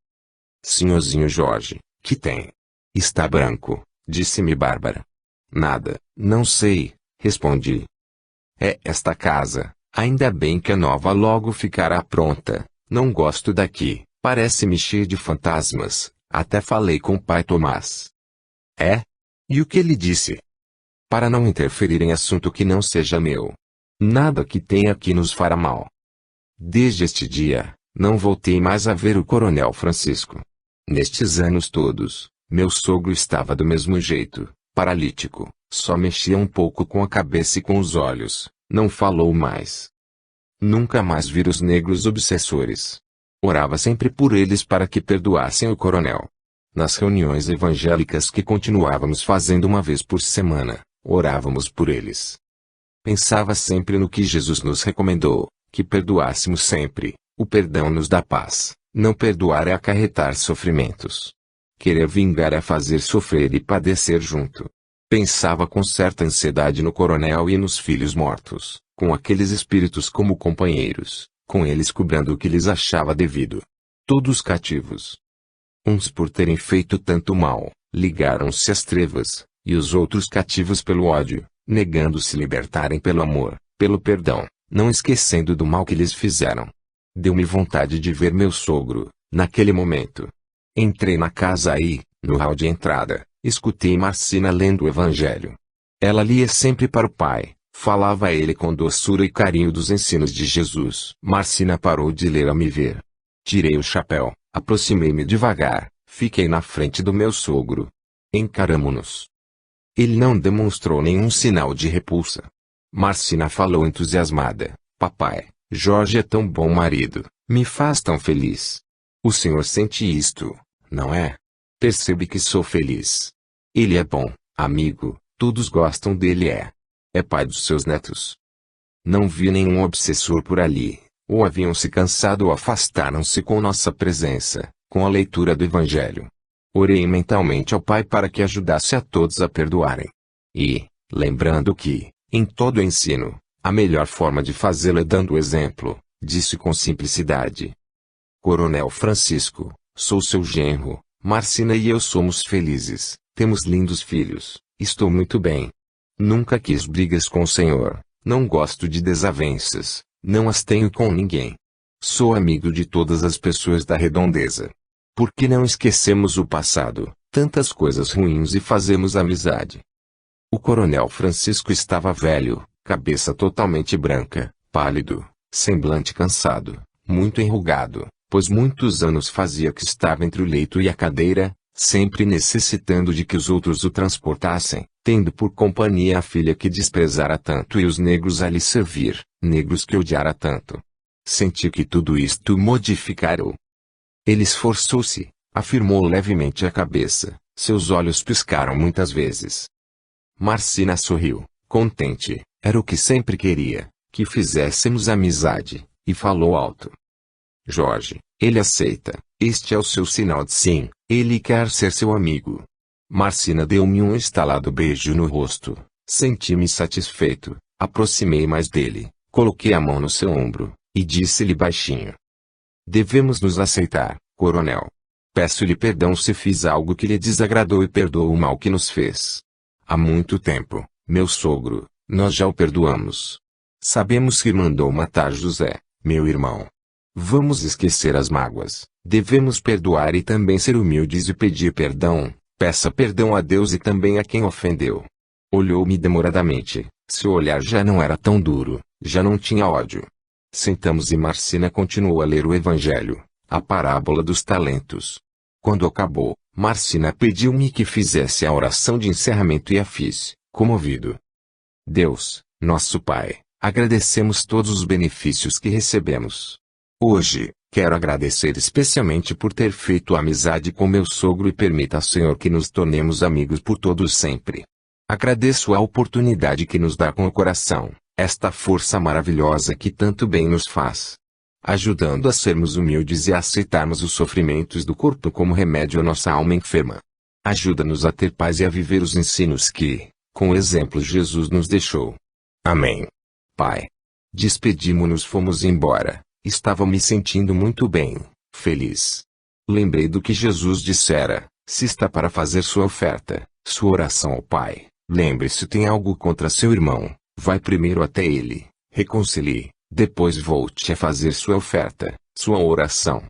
Senhorzinho Jorge, que tem? Está branco, disse-me Bárbara. Nada, não sei, respondi. É esta casa, ainda bem que a nova logo ficará pronta. Não gosto daqui, parece-me cheio de fantasmas. Até falei com o pai Tomás. É? E o que ele disse? Para não interferir em assunto que não seja meu. Nada que tenha aqui nos fará mal. Desde este dia, não voltei mais a ver o coronel Francisco. Nestes anos todos, meu sogro estava do mesmo jeito, paralítico, só mexia um pouco com a cabeça e com os olhos, não falou mais. Nunca mais vi os negros obsessores. Orava sempre por eles para que perdoassem o coronel. Nas reuniões evangélicas que continuávamos fazendo uma vez por semana, orávamos por eles. Pensava sempre no que Jesus nos recomendou, que perdoássemos sempre. O perdão nos dá paz, não perdoar é acarretar sofrimentos. Querer vingar é fazer sofrer e padecer junto. Pensava com certa ansiedade no coronel e nos filhos mortos, com aqueles espíritos como companheiros, com eles cobrando o que lhes achava devido. Todos cativos. Uns por terem feito tanto mal, ligaram-se às trevas, e os outros cativos pelo ódio, negando-se libertarem pelo amor, pelo perdão, não esquecendo do mal que lhes fizeram. Deu-me vontade de ver meu sogro, naquele momento. Entrei na casa e, no hall de entrada, escutei Marcina lendo o Evangelho. Ela lia sempre para o pai, falava a ele com doçura e carinho dos ensinos de Jesus. Marcina parou de ler ao me ver. Tirei o chapéu, aproximei-me devagar, fiquei na frente do meu sogro. Encaramo-nos. Ele não demonstrou nenhum sinal de repulsa. Marcina falou entusiasmada: Papai, Jorge é tão bom marido, me faz tão feliz. O senhor sente isto, não é? Percebe que sou feliz. Ele é bom, amigo, todos gostam dele é pai dos seus netos. Não vi nenhum obsessor por ali, ou haviam se cansado ou afastaram-se com nossa presença, com a leitura do Evangelho. Orei mentalmente ao Pai para que ajudasse a todos a perdoarem. E, lembrando que, em todo ensino, a melhor forma de fazê-lo é dando o exemplo, disse com simplicidade. Coronel Francisco, sou seu genro, Marcina e eu somos felizes, temos lindos filhos, Estou muito bem. Nunca quis brigas com o senhor, não gosto de desavenças, não as tenho com ninguém. Sou amigo de todas as pessoas da redondeza. Por que não esquecemos o passado, tantas coisas ruins, e fazemos amizade? O coronel Francisco estava velho, cabeça totalmente branca, pálido, semblante cansado, muito enrugado, pois muitos anos fazia que estava entre o leito e a cadeira, sempre necessitando de que os outros o transportassem, tendo por companhia a filha que desprezara tanto e os negros a lhe servir, negros que odiara tanto. Senti que tudo isto modificara-o. Ele esforçou-se, afirmou levemente a cabeça, seus olhos piscaram muitas vezes. Marcina sorriu, contente, era o que sempre queria, que fizéssemos amizade, e falou alto. Jorge, ele aceita, este é o seu sinal de sim, ele quer ser seu amigo. Marcina deu-me um estalado beijo no rosto, senti-me satisfeito, aproximei mais dele, coloquei a mão no seu ombro, e disse-lhe baixinho. Devemos nos aceitar, coronel. Peço-lhe perdão se fiz algo que lhe desagradou e perdoou o mal que nos fez. Há muito tempo, meu sogro, nós já o perdoamos. Sabemos que mandou matar José, meu irmão. Vamos esquecer as mágoas, devemos perdoar e também ser humildes e pedir perdão, peça perdão a Deus e também a quem ofendeu. Olhou-me demoradamente, seu olhar já não era tão duro, já não tinha ódio. Sentamos e Marcina continuou a ler o Evangelho, a parábola dos talentos. Quando acabou, Marcina pediu-me que fizesse a oração de encerramento e a fiz, comovido. Deus, nosso Pai, agradecemos todos os benefícios que recebemos. Hoje, quero agradecer especialmente por ter feito amizade com meu sogro e permita ao Senhor que nos tornemos amigos por todos sempre. Agradeço a oportunidade que nos dá com o coração, esta força maravilhosa que tanto bem nos faz, ajudando a sermos humildes e a aceitarmos os sofrimentos do corpo como remédio à nossa alma enferma. Ajuda-nos a ter paz e a viver os ensinos que, com o exemplo, Jesus nos deixou. Amém. Pai. Despedimo-nos, fomos embora. Estava me sentindo muito bem, feliz. Lembrei do que Jesus dissera, se está para fazer sua oferta, sua oração ao Pai, lembre-se, tem algo contra seu irmão, vai primeiro até ele, reconcilie, depois volte a fazer sua oferta, sua oração.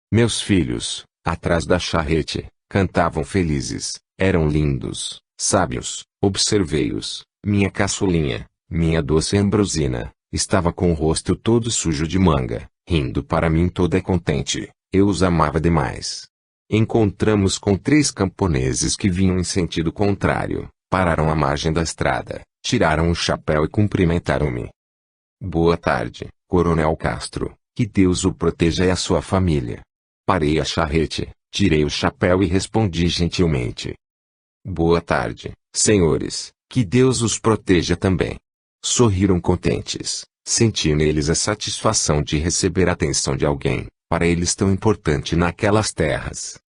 Meus filhos, atrás da charrete, cantavam felizes, eram lindos, sábios, observei-os, minha caçulinha, minha doce Ambrosina, estava com o rosto todo sujo de manga, rindo para mim toda contente, eu os amava demais. Encontramos com 3 camponeses que vinham em sentido contrário, pararam à margem da estrada, tiraram o chapéu e cumprimentaram-me. Boa tarde, Coronel Castro, que Deus o proteja e a sua família. Parei a charrete, tirei o chapéu e respondi gentilmente. Boa tarde, senhores, que Deus os proteja também. Sorriram contentes, senti neles a satisfação de receber a atenção de alguém, para eles tão importante naquelas terras.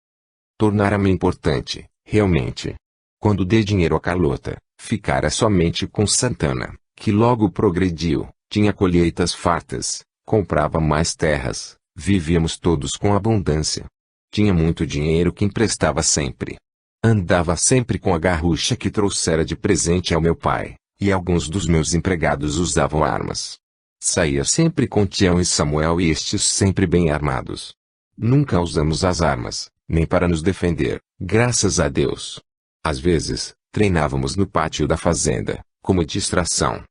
Tornara-me importante, realmente. Quando dei dinheiro a Carlota, ficara somente com Santana, que logo progrediu, tinha colheitas fartas, comprava mais terras, vivíamos todos com abundância. Tinha muito dinheiro que emprestava sempre. Andava sempre com a garrucha que trouxera de presente ao meu pai. E alguns dos meus empregados usavam armas. Saía sempre com Tião e Samuel e estes sempre bem armados. Nunca usamos as armas, nem para nos defender, graças a Deus. Às vezes, treinávamos no pátio da fazenda, como distração.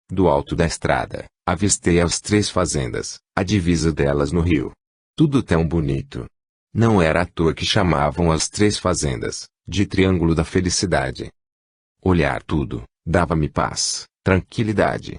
Do alto da estrada, avistei as 3 fazendas, a divisa delas no rio. Tudo tão bonito. Não era à toa que chamavam as 3 fazendas, de Triângulo da Felicidade. Olhar tudo dava-me paz, tranquilidade.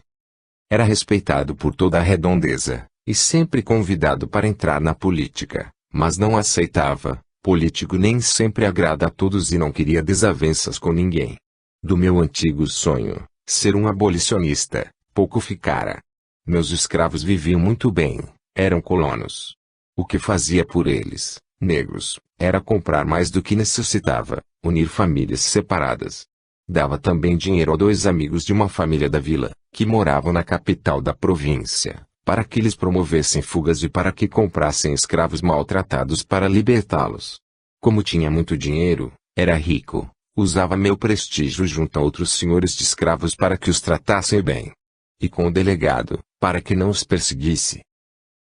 Era respeitado por toda a redondeza, e sempre convidado para entrar na política, mas não aceitava, político nem sempre agrada a todos e não queria desavenças com ninguém. Do meu antigo sonho, ser um abolicionista, pouco ficara. Meus escravos viviam muito bem, eram colonos. O que fazia por eles, negros, era comprar mais do que necessitava, unir famílias separadas. Dava também dinheiro a 2 amigos de uma família da vila, que moravam na capital da província, para que eles promovessem fugas e para que comprassem escravos maltratados para libertá-los. Como tinha muito dinheiro, era rico, Usava meu prestígio junto a outros senhores de escravos para que os tratassem bem. E com o delegado, para que não os perseguisse.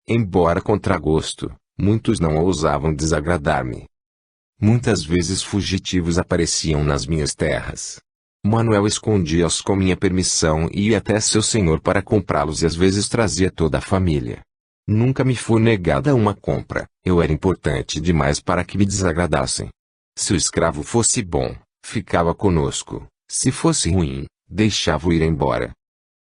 Embora contra gosto, muitos não ousavam desagradar-me. Muitas vezes fugitivos apareciam nas minhas terras. Manuel escondia-os com minha permissão e ia até seu senhor para comprá-los e às vezes trazia toda a família. Nunca me foi negada uma compra, eu era importante demais para que me desagradassem. Se o escravo fosse bom, ficava conosco, se fosse ruim, deixava-o ir embora.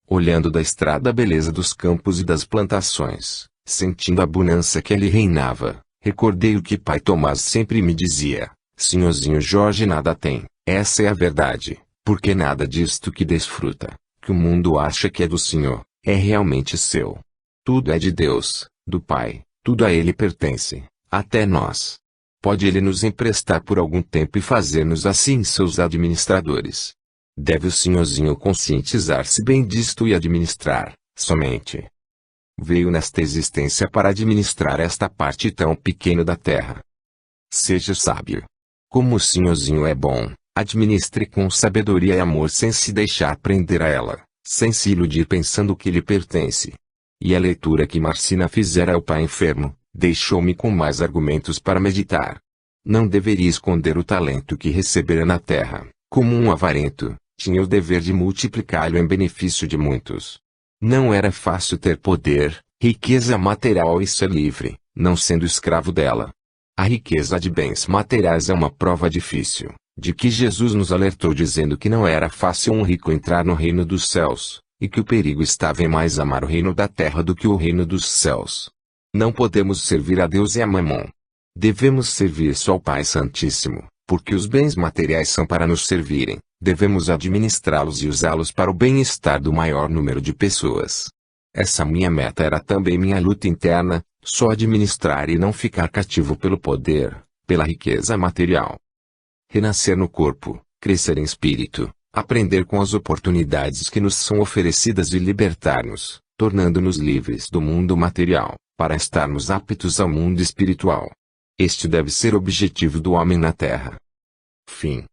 Olhando da estrada a beleza dos campos e das plantações, sentindo a bonança que ali reinava, recordei o que pai Tomás sempre me dizia: Senhorzinho Jorge nada tem, essa é a verdade, porque nada disto que desfruta, que o mundo acha que é do Senhor, é realmente seu. Tudo é de Deus, do Pai, tudo a Ele pertence, até nós. Pode Ele nos emprestar por algum tempo e fazer-nos assim seus administradores. Deve o senhorzinho conscientizar-se bem disto e administrar, somente. Veio nesta existência para administrar esta parte tão pequena da terra. Seja sábio. Como o senhorzinho é bom, administre com sabedoria e amor sem se deixar prender a ela, sem se iludir pensando que lhe pertence. E a leitura que Marcina fizera ao pai enfermo, deixou-me com mais argumentos para meditar. Não deveria esconder o talento que recebera na terra, como um avarento, tinha o dever de multiplicá-lo em benefício de muitos. Não era fácil ter poder, riqueza material e ser livre, não sendo escravo dela. A riqueza de bens materiais é uma prova difícil, de que Jesus nos alertou dizendo que não era fácil um rico entrar no reino dos céus, e que o perigo estava em mais amar o reino da terra do que o reino dos céus. Não podemos servir a Deus e a Mamon. Devemos servir só ao Pai Santíssimo, porque os bens materiais são para nos servirem, devemos administrá-los e usá-los para o bem-estar do maior número de pessoas. Essa minha meta era também minha luta interna, só administrar e não ficar cativo pelo poder, pela riqueza material. Renascer no corpo, crescer em espírito, aprender com as oportunidades que nos são oferecidas e libertar-nos, tornando-nos livres do mundo material, para estarmos aptos ao mundo espiritual. Este deve ser o objetivo do homem na Terra. Fim.